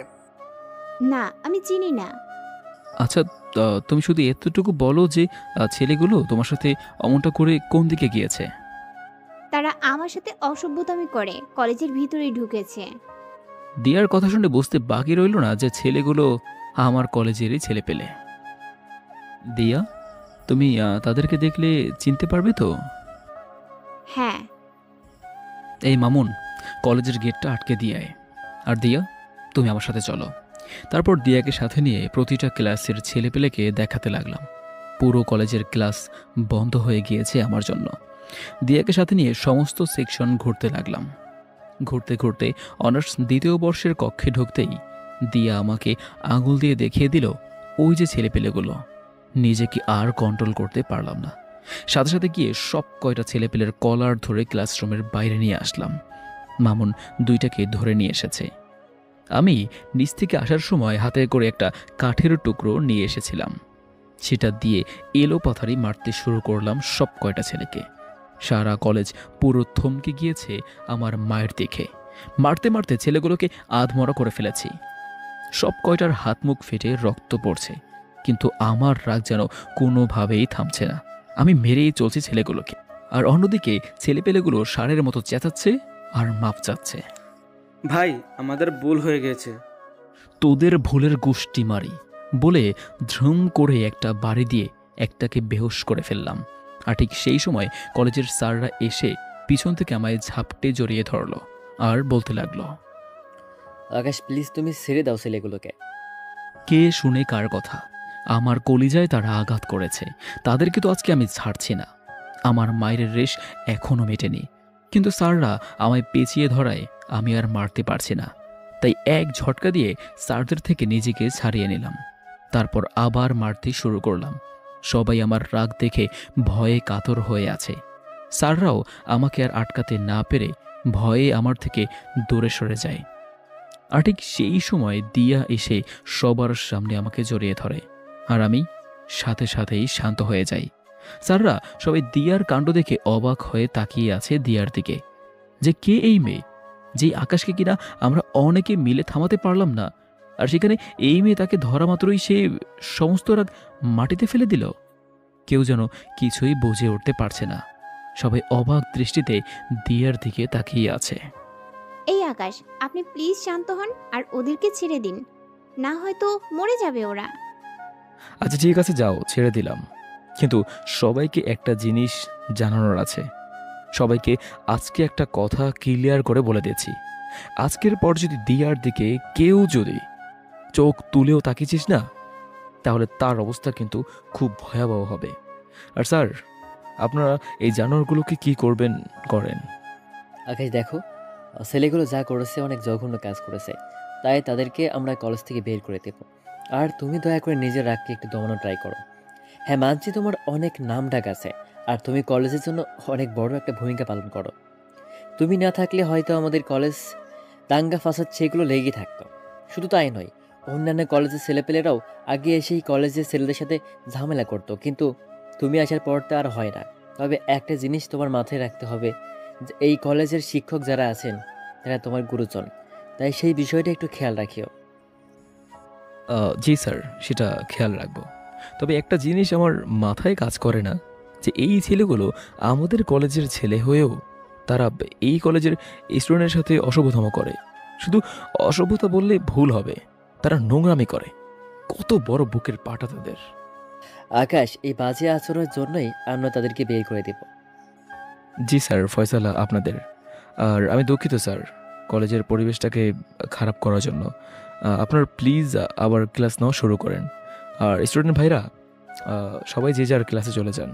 না, আমি চিনি না। আচ্ছা, তুমি শুধু এতটুকু বলো যে ছেলেগুলো তোমার সাথে অমনটা করে কোন দিকে গিয়েছে? তারা আমার সাথে অসভ্যতামি করে কলেজের ভিতরেই ঢুকেছে। দিয়ার কথা শুনে বুঝতে বাকি রইল না যে ছেলেগুলো আমার কলেজেরই ছেলে পেলে। দিয়া, তুমি তাদেরকে দেখলে চিনতে পারবে তো? হ্যাঁ। এই মামুন, কলেজের গেটটা আটকে দিয়ে আয়। আর দিয়া, তুমি আমার সাথে চলো। তারপর দিয়াকে সাথে নিয়ে প্রতিটা ক্লাসের ছেলেপেলেকে দেখাতে লাগলাম। পুরো কলেজের ক্লাস বন্ধ হয়ে গিয়েছে আমার জন্য। দিয়াকে সাথে নিয়ে সমস্ত সেকশন ঘুরতে লাগলাম। ঘুরতে ঘুরতে অনার্স দ্বিতীয় বর্ষের কক্ষে ঢুকতেই দিয়া আমাকে আঙুল দিয়ে দেখিয়ে দিল ওই যে ছেলেপেলেগুলো। নিজেকে আর কন্ট্রোল করতে পারলাম না, সাথে সাথে গিয়ে সব কয়টা ছেলেপেলের কলার ধরে ক্লাসরুমের বাইরে নিয়ে আসলাম। মামুন দুইটাকে ধরে নিয়ে এসেছে। আমি নিচ থেকে আসার সময় হাতে করে একটা কাঠের টুকরো নিয়ে এসেছিলাম। সেটা দিয়ে এলো পাথারি মারতে শুরু করলাম সব কয়টা ছেলেকে। সারা কলেজ পুরো থমকে গিয়েছে আমার মায়ের দেখে। মারতে মারতে ছেলেগুলোকে আধমরা করে ফেলেছি। সব কয়টার হাত মুখ ফেটে রক্ত পড়ছে, কিন্তু আমার রাগ যেন কোনোভাবেই থামছে না। আমি মেরেই চলছি ছেলেগুলোকে, আর অন্যদিকে ছেলেপেলেগুলো ষাঁড়ের মতো চেঁচাচ্ছে আর মাপ চাচ্ছে। ভাই, আমাদের ভুল হয়ে গেছে। তোদের ভুলের গোষ্ঠী মারি বলে ধ্রুম করে একটা বাড়ি দিয়ে একটাকে বেহুশ করে ফেললাম। আর ঠিক সেই সময় কলেজের স্যাররা এসে পিছন থেকে আমায় ঝাপটে জড়িয়ে ধরলো আর বলতে লাগলো, আকাশ, প্লিজ তুমি ছেড়ে দাও ছেলেগুলোকে। কে শুনে কার কথা? আমার কলিজায় তারা আঘাত করেছে, তাদেরকে তো আজকে আমি ছাড়ছি না। আমার মায়ের রেশ এখনো মেটেনি, কিন্তু স্যাররা আমায় পেঁচিয়ে ধরায় আমি আর মারতে পারছি না। তাই এক ঝটকা দিয়ে স্যারদের থেকে নিজেকে ছাড়িয়ে নিলাম। তারপর আবার মারতে শুরু করলাম। সবাই আমার রাগ দেখে ভয়ে কাতর হয়ে আছে। স্যাররাও আমাকে আর আটকাতে না পেরে ভয়ে আমার থেকে দূরে সরে যায়। আর ঠিক সেই সময় দিয়া এসে সবার সামনে আমাকে জড়িয়ে ধরে, আর আমি সাথে সাথেই শান্ত হয়ে যাই। স্যাররা সবাই দিয়ার কাণ্ড দেখে অবাক হয়ে তাকিয়ে আছে দিয়ার দিকে, যে কে এই মেয়ে, যে আকাশকে কিনা আমরা অনেকে মিলে থামাতে পারলাম না, আর সেখানে এই মেয়ে তাকে ধরা মাত্রই সে সমস্ত রাগ মাটিতে ফেলে দিল। কেউ যেন কিছুই বুঝে উঠতে পারছে না। সবাই অবাক দৃষ্টিতে দিয়ার দিকে তাকিয়ে আছে। এই আকাশ, আপনি প্লিজ শান্ত হন আর ওদেরকে ছেড়ে দিন, না হয়তো মরে যাবে ওরা। আচ্ছা ঠিক আছে, যাও, ছেড়ে দিলাম, কিন্তু সবাইকে একটা জিনিস জানানোর আছে। সবাইকে আজকে একটা কথা ক্লিয়ার করে বলে দিয়েছি। আজকের পর যদি দিয়ার দিকে কেউ যদি চোখ তুলেও তাকিয়েছিস না, তাহলে তার অবস্থা কিন্তু খুব ভয়াবহ হবে। আর স্যার, আপনারা এই জানোয়ারগুলোকে কি করবেন করেন। আকাশ দেখো, ছেলেগুলো যা করেছে অনেক জঘন্য কাজ করেছে, তাই তাদেরকে আমরা কলেজ থেকে বের করে দেব। আর তুমি দয়া করে নিজের রাগকে একটু দমানো ট্রাই করো। হ্যাঁ, মানছি তোমার অনেক নাম ডাক আছে, আর তুমি কলেজের জন্য অনেক বড় একটা ভূমিকা পালন করো। তুমি না থাকলে হয়তো আমাদের কলেজ দাঙ্গা ফাসাদ সেগুলো লেগে থাকতো। শুধু তাই নয়, অন্যান্য কলেজের ছেলেপেলেরাও আগে এসেই কলেজের ছেলেদের সাথে ঝামেলা করতো, কিন্তু তুমি আসার পর তা আর হয় না। তবে একটা জিনিস তোমার মাথায় রাখতে হবে, যে এই কলেজের শিক্ষক যারা আছেন তারা তোমার গুরুজন, তাই সেই বিষয়টা একটু খেয়াল রাখিও। জি স্যার, সেটা খেয়াল রাখবো। তবে একটা জিনিস আমার মাথায় কাজ করে না, যে এই ছেলেগুলো আমাদের কলেজের ছেলে হয়েও তারা এই কলেজের স্টুডেন্টের সাথে অসভ্যতম করে। শুধু অসভ্যতা বললে ভুল হবে, তারা নোংরামি করে। কত বড় বুকের পাটা তাদের। আকাশ, এই বাজে আচরণের জন্যই আমরা তাদেরকে বের করে দেব। জি স্যার, ফয়সালা আপনাদের। আর আমি দুঃখিত স্যার কলেজের পরিবেশটাকে খারাপ করার জন্য। আপনার প্লিজ আবার ক্লাস নেওয়া শুরু করেন। আর স্টুডেন্ট ভাইরা, সবাই যে যার ক্লাসে চলে যান।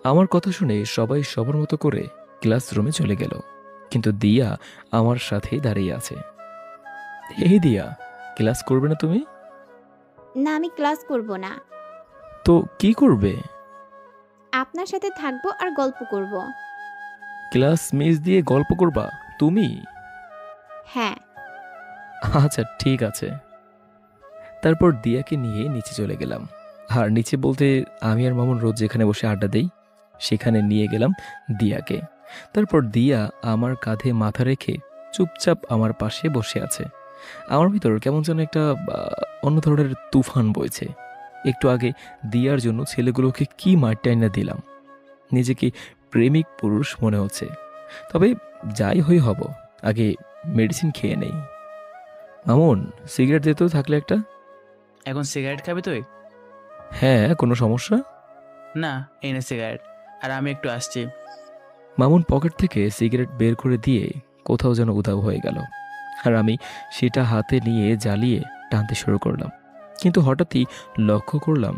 আমার কথা শুনে সবাই সবার মতো করে ক্লাসরুমে চলে গেল, কিন্তু দিয়া আমার সাথেই দাঁড়িয়ে আছে। এই দিয়া, ক্লাস করবে না তুমি? না, আমি ক্লাস করব না। তো কি করবে? আপনার সাথে থাকবো আর গল্প করব। ক্লাস মিস দিয়ে গল্প করবা তুমি? হ্যাঁ। আচ্ছা ঠিক আছে। তারপর দিয়াকে নিয়ে নিচে চলে গেলাম। আর নিচে বলতে আমি আর মামুন রোজ যেখানে বসে আড্ডা দেই সেখানে নিয়ে গেলাম দিয়াকে। তারপর দিয়া আমার কাঁধে মাথা রেখে চুপচাপ আমার পাশে বসে আছে। আমার ভিতর কেমন যেন একটা অন্য ধরনের তুফান বইছে। একটু আগে দিয়ার জন্য ছেলেগুলোকে কি মারটাই না দিলাম, নিজেকে প্রেমিক পুরুষ মনে হচ্ছে। তবে যাই হই হব, আগে মেডিসিন খেয়ে নেই। মামুন, সিগারেট দিতে থাকলে একটা। এখন সিগারেট খাবি তুই? হ্যাঁ, কোনো সমস্যা? না, এই না সিগারেট, আর আমি একটু আসছি। মামুন পকেট থেকে সিগারেট বের করে দিয়ে কোথাও যেন উধাও হয়ে গেল, আর আমি সেটা হাতে নিয়ে জ্বালিয়ে টানতে শুরু করলাম। কিন্তু হঠাৎই লক্ষ্য করলাম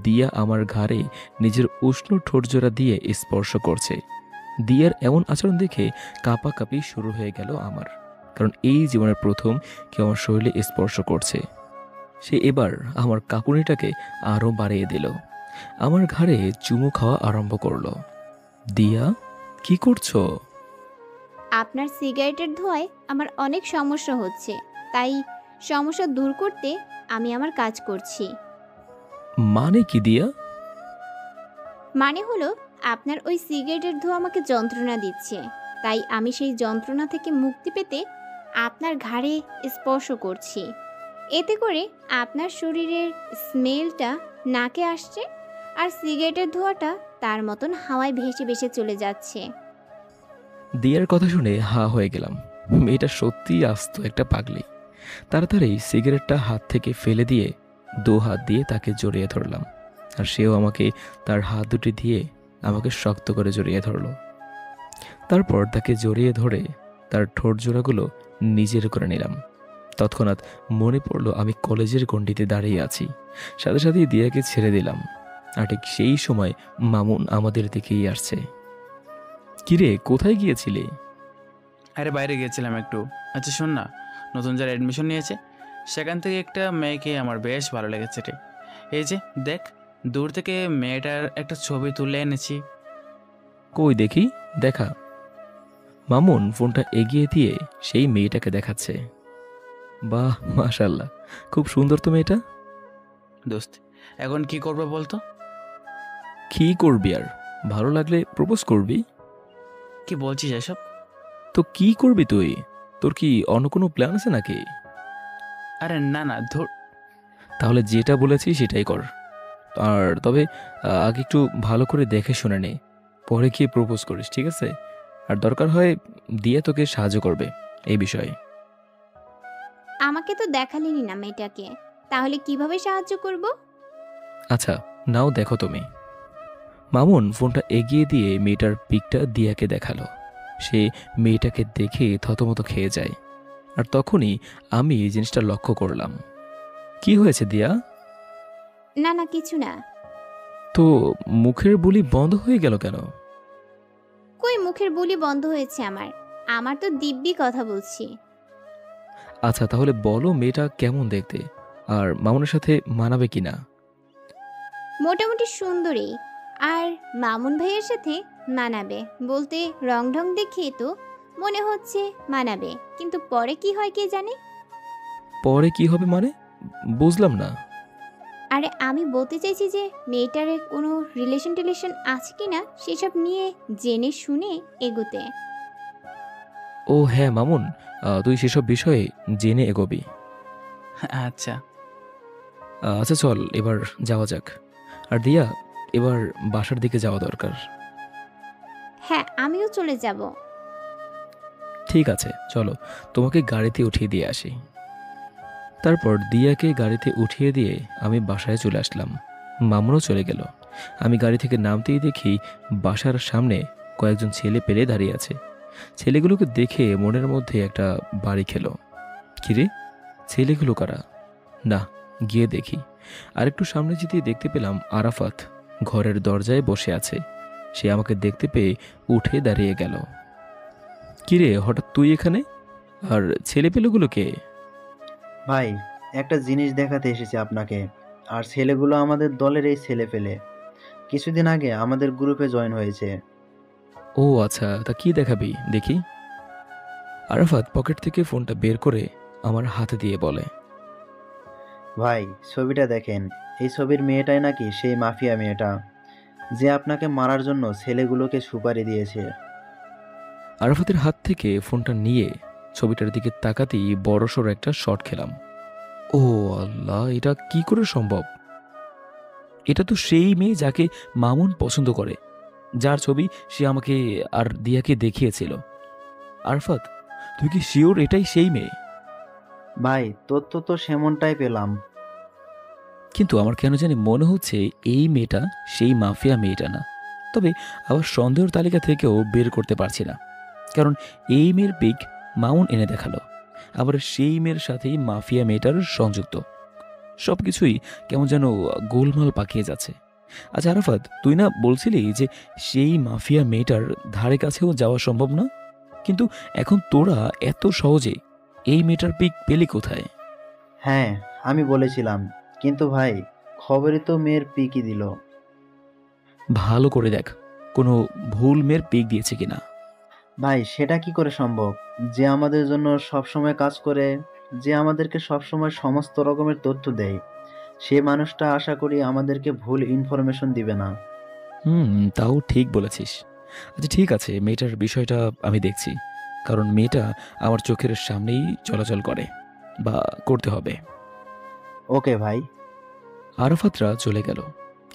দিয়া আমার ঘাড়ে নিজের উষ্ণ ঠোঁটজোড়া দিয়ে স্পর্শ করছে। দিয়ার এমন আচরণ দেখে কাঁপাকাঁপি শুরু হয়ে গেল আমার, কারণ এই জীবনের প্রথম কেউ আমার শরীরে স্পর্শ করছে। সে এবার আমার কাঁপুনিটাকে আরও বাড়িয়ে দিল, আমার ঘাড়ে চুমু খাওয়া আরম্ভ করলো। দিয়া, কি করছো? আপনার সিগারেটের ধোঁয়ায় আমার অনেক সমস্যা হচ্ছে, তাই সমস্যা দূর করতে আমি আমার কাজ করছি। মানে কি দিয়া? মানে হলো, আপনার ওই সিগারেটের ধোঁয়া আমাকে যন্ত্রণা দিচ্ছে, তাই আমি সেই যন্ত্রণা থেকে মুক্তি পেতে আপনার ঘাড়ে স্পর্শ করছি। এতে করে আপনার শরীরের স্মেলটা নাকে আসছে, আর সিগারেটের ধোঁয়াটা তার মতন হাওয়ায় ভেসে ভেসে চলে যাচ্ছে। দিয়ার কথা শুনে হা হয়ে গেলাম। মেয়েটা সত্যিই আস্ত একটা পাগলি। তাড়াতাড়ি সিগারেটটা হাত থেকে ফেলে দিয়ে দু হাত দিয়ে তাকে জড়িয়ে ধরলাম, আর সেও আমাকে তার হাত দুটি দিয়ে আমাকে শক্ত করে জড়িয়ে ধরলো। তারপর তাকে জড়িয়ে ধরে তার ঠোঁট জোড়াগুলো নিজের করে নিলাম। তৎক্ষণাৎ মনে পড়লো আমি কলেজের গণ্ডিতে দাঁড়িয়ে আছি। সাথে সাথেই দিয়াকে ছেড়ে দিলাম, আর ঠিক সেই সময় মামুন আমাদের দিকেই আসছে। কিরে, কোথায় গিয়েছিলে? আরে বাইরে গিয়েছিলাম একটু। আচ্ছা শোন না, নতুন যারা অ্যাডমিশন নিয়েছে সেখান থেকে একটা মেয়েকে আমার বেশ ভালো লেগেছে রে। এই যে দেখ, দূর থেকে মেয়েটার একটা ছবি তুলে এনেছি। কই দেখি, দেখা। মামুন ফোনটা এগিয়ে দিয়ে সেই মেয়েটাকে দেখাচ্ছে। বাহ, মাশাল্লাহ, খুব সুন্দর তো মেয়েটা। দোস্ত, এখন কি করবো বলতো? কি করবি আর? ভালো লাগলে প্রপোজ করবি। কি বলছিস এসব? তো কি করবি তুই? তোর কি অন্য কোনো প্ল্যান আছে নাকি? আরে না না, ধর। তাহলে যেটা বলেছি সেটাই কর। আর তবে আগে একটু ভালো করে দেখে শুনে নে, পরে গিয়ে প্রপোজ করিস, ঠিক আছে? আর দরকার হয় দিয়ে তোকে সাহায্য করবে এই বিষয়ে। আমাকে তো দেখালেনি না মেয়েটাকে, তাহলে কিভাবে সাহায্য করব? আচ্ছা নাও দেখো তুমি। মামুন ফোনটা এগিয়ে দিয়ে মেয়েটার পিকটা দিয়াকে দেখালো। সে মেয়েটাকে দেখে থতমত খেয়ে যায়, আর তখনই আমি এই জিনিসটা লক্ষ্য করলাম। কি হয়েছে দিয়া? না না, কিছু না। তো মুখের বুলি বন্ধ হয়ে গেল কেন? কই মুখের বুলি বন্ধ হয়েছে আমার? আমার তো দিব্যি কথা বলছি। আচ্ছা তাহলে বলো মেয়েটা কেমন দেখতে, আর মামুনের সাথে মানাবে কিনা? মোটামুটি সুন্দরী, আর মামুন ভাইয়ের সাথে মানাবে বলতে রং ঢং দেখে তো মনে হচ্ছে মানাবে, কিন্তু পরে কি হয় কে জানে। পরে কি হবে মানে? বুঝলাম না। আরে আমি বলতে চাইছি যে মেয়েটার কোনো রিলেশন টিলেশন আছে কি না সেসব নিয়ে জেনে শুনে এগোতে। ও হ্যাঁ মামুন, তুই সেসব বিষয়ে জেনে এগোবি। আচ্ছা। আচ্ছা চল এবার যাওয়া যাক। আর দিয়া, এবার বাসার দিকে যাওয়া দরকার। হ্যাঁ আমিও চলে যাব। ঠিক আছে চলো, তোমাকে গাড়িতে উঠিয়ে দিয়ে আসি। তারপর দিয়াকে গাড়িতে উঠিয়ে দিয়ে আমি বাসায় চলে আসলাম। মামুনও চলে গেল। আমি গাড়ি থেকে নামতেই দেখি বাসার সামনে কয়েকজন ছেলে পেলে দাঁড়িয়ে আছে। ছেলেগুলোকে দেখে মনের মধ্যে একটা বাড়ি খেলো। কিরে, ছেলেগুলো কারা? না, গিয়ে দেখি। আরেকটু সামনে যেতেই দেখতে পেলাম আরাফাত ঘরের দরজায় বসে আছে। সে আমাকে দেখতে পেয়ে উঠে দাঁড়িয়ে গেল। কিরে, হঠাৎ তুই এখানে? আর ছেলেপেলেগুলো কে? ভাই, একটা জিনিস দেখাতে এসেছি আপনাকে। আর ছেলেগুলো আমাদের দলের এই ছেলে পেলে, কিছুদিন আগে আমাদের গ্রুপে জয়েন হয়েছে। ও আচ্ছা, তা কি দেখাবি দেখি। আরাফাত পকেট থেকে ফোনটা বের করে আমার হাতে দিয়ে বলে, ভাই ছবিটা দেখেন, এই ছবির মেয়েটাই নাকি সেই মাফিয়া মেয়েটা যে আপনাকে মারার জন্য ছেলেগুলোকে সুপারি দিয়েছে। আরাফাতের হাত থেকে ফোনটা নিয়ে ছবিটার দিকে তাকাতেই বড়সড় একটা শট খেলাম। ও আল্লাহ, এটা কি করে সম্ভব? এটা তো সেই মেয়ে যাকে মামুন পছন্দ করে, যার ছবি সে আমাকে আর দিয়াকে দেখিয়েছিল। আরাফাত, তুই কি শিওর এটাই সেই মেয়ে? ভাই তথ্য তো সেমনটাই পেলাম। কিন্তু আমার কেন জানি মনে হচ্ছে এই মেয়েটা সেই মাফিয়া মেয়েটা না। তবে আবার সন্দেহের তালিকা থেকেও বের করতে পারছি না, কারণ এই মেয়ের পিক মামুন এনে দেখালো, আবার সেই মেয়ের সাথেই মাফিয়া মেয়েটার সংযুক্ত। সবকিছুই কেমন যেন গোলমাল পাকিয়ে যাচ্ছে। আচ্ছা আরাফাত, তুই না বলছিলি যে সেই মাফিয়া মেয়েটার ধারে কাছেও যাওয়া সম্ভব না, কিন্তু এখন তোরা এত সহজে এই মেয়েটার পিক পেলি কোথায়? হ্যাঁ আমি বলেছিলাম, কিন্তু ভাই খবরে তো মেয়ের পিকই দিল। ভালো করে দেখ কোনো ভুল মেয়ের পিক দিয়েছে কিনা। ভাই সেটা কি করে সম্ভব? যে আমাদের জন্য সবসময় কাজ করে, যে আমাদেরকে সবসময় সমস্ত রকমের তথ্য দেয়, সে মানুষটা আশা করি আমাদেরকে ভুল ইনফরমেশন দিবে না। তাও ঠিক বলেছিস। আচ্ছা ঠিক আছে, মেয়েটার বিষয়টা আমি দেখছি, কারণ মেয়েটা আমার চোখের সামনেই চলাচল করে বা করতে হবে। ওকে ভাই। আরাফাতরা চলে গেল,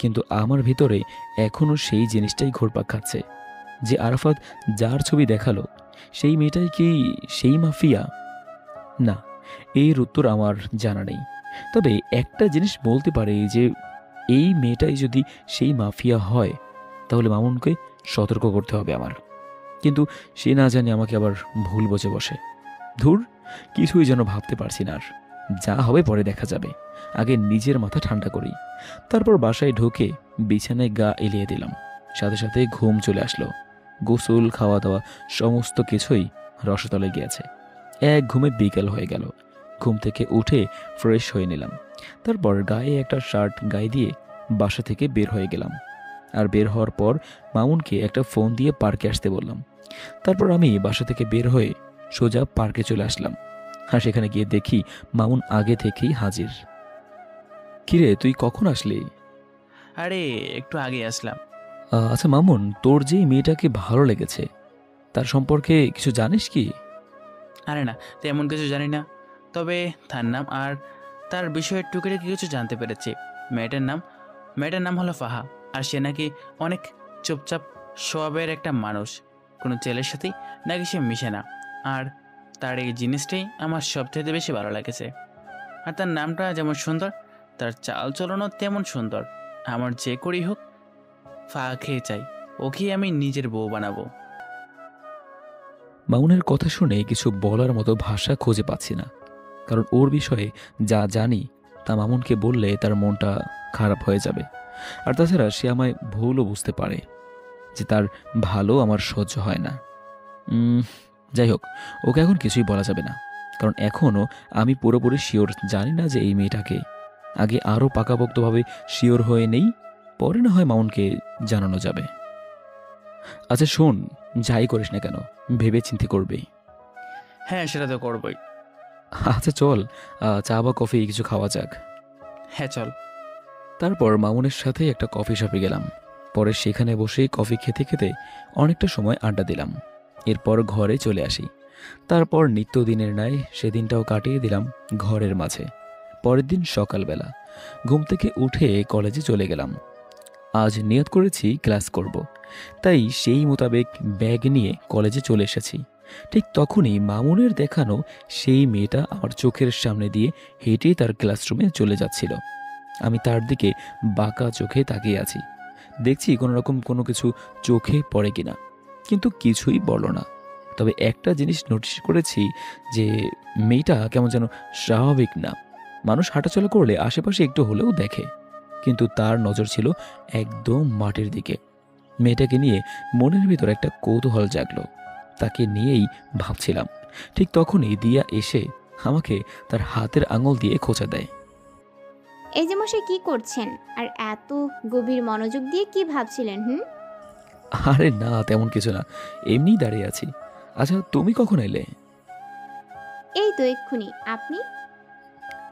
কিন্তু আমার ভিতরে এখনো সেই জিনিসটাই ঘুরপাক খাচ্ছে যে আরাফাত যার ছবি দেখালো সেই মেয়েটাই কি সেই মাফিয়া? না, এর উত্তর আমার জানা নেই। তবে একটা জিনিস বলতে পারে যে এই মেয়েটাই যদি সেই মাফিয়া হয় তাহলে মামুনকে সতর্ক করতে হবে আমার। কিন্তু সে না জানি আমাকে আবার ভুল বোঝে বসে। ধুর, কিছুই যেন ভাবতে পারছি না আর। যা হবে পরে দেখা যাবে, আগে নিজের মাথা ঠান্ডা করি। তারপর বাসায় ঢুকে বিছানায় গা এলিয়ে দিলাম। সাথে সাথে ঘুম চলে আসলো। গোসল, খাওয়া দাওয়া সমস্ত কিছুই রসতলে গিয়েছে। এক ঘুমে বিকেল হয়ে গেল। ঘুম থেকে উঠে ফ্রেশ হয়ে নিলাম। তারপর গায়ে একটা শার্ট গায়ে দিয়ে বাসা থেকে বের হয়ে গেলাম। আর বের হওয়ার পর মামুনকে একটা ফোন দিয়ে পার্কে আসতে বললাম। তারপর আমি বাসা থেকে বের হয়ে সোজা পার্কে চলে আসলাম। আর সেখানে গিয়ে দেখি মামুন আগে থেকেই হাজির। কিরে, তুই কখন আসলি? আরে একটু আগে আসলাম। আচ্ছা মামুন, তোর যে মেয়েটাকে ভালো লেগেছে তার সম্পর্কে কিছু জানিস কি? আরে না, তেমন কিছু জানি না, তবে তার নাম আর তার বিষয়ে টুকিটাকি কিছু জানতে পেরেছি। মেয়েটার নাম হলো ফাহা। আর সে নাকি অনেক চুপচাপ স্বভাবের একটা মানুষ, কোনো ছেলের সাথেই নাকি সে মিশে না। আর তার এই জিনিসটাই আমার সবচেয়ে বেশি ভালো লেগেছে। আর তার নামটা যেমন সুন্দর, তার চালচলনও তেমন সুন্দর। আমার যে করেই হোক ফাহা খেয়ে চাই, ওকেই আমি নিজের বউ বানাবো। মামুনের কথা শুনে কিছু বলার মতো ভাষা খুঁজে পাচ্ছি না, কারণ ওর বিষয়ে যা জানি তা মামুনকে বললে তার মনটা খারাপ হয়ে যাবে। আর তাছাড়া সে আমায় ভুলও বুঝতে পারে যে তার ভালো আমার সহ্য হয় না। যাই হোক, ওকে এখন কিছুই বলা যাবে না, কারণ এখনও আমি পুরোপুরি শিওর জানি না যে এই মেয়েটাকে। আগে আরও পাকাপোক্তভাবে শিওর হয়ে নেই, পরে না হয় মামুনকে জানানো যাবে। আচ্ছা শোন, যাই করিস না কেন ভেবে চিন্তে করবি। হ্যাঁ সেটা তো করবই। আচ্ছা চল, চা বা কফি কিছু খাওয়া যাক। হ্যাঁ চল। তারপর মামুনের সাথে একটা কফি শপে গেলাম। পরে সেখানে বসে কফি খেতে খেতে অনেকটা সময় আড্ডা দিলাম। এরপর ঘরে চলে আসি। তারপর নিত্যদিনের ন্যায় সেদিনটাও কাটিয়ে দিলাম ঘরের মাঝে। পরের দিন সকালবেলা ঘুম থেকে উঠে কলেজে চলে গেলাম। আজ নিয়ত করেছি ক্লাস করব, তাই সেই মোতাবেক ব্যাগ নিয়ে কলেজে চলে এসেছি। ঠিক তখনই মামুনের দেখানো সেই মেয়েটা আমার চোখের সামনে দিয়ে হেঁটেই তার ক্লাসরুমে চলে যাচ্ছিল। আমি তার দিকে বাঁকা চোখে তাকিয়ে আছি, দেখছি কোনো রকম কোনো কিছু চোখে পড়ে কিনা, কিন্তু কিছুই বলল না। তবে একটা জিনিস নোটিস করেছি যে মেয়েটা কেমন যেন স্বাভাবিক না। মানুষ হাঁটাচলা করলে আশেপাশে একটু হলেও দেখে, কিন্তু তার নজর ছিল একদম মাটির দিকে। মেয়েটাকে নিয়ে মনের ভিতর একটা কৌতূহল জাগলো, তাকে নিয়েই ভাবছিলাম। ঠিক তখনই দিয়া এসে আমাকে তার হাতের আঙুল দিয়ে খোঁচা দেয়। এই যে মশাই কি করছেন, আর এত গভীর মনোযোগ দিয়ে কি ভাবছিলেন? আরে না, তেমন কিছু না, এমনিই দাঁড়িয়ে আছি। আচ্ছা তুমি কখন এলে? এই তো এক্ষুনি। আপনি?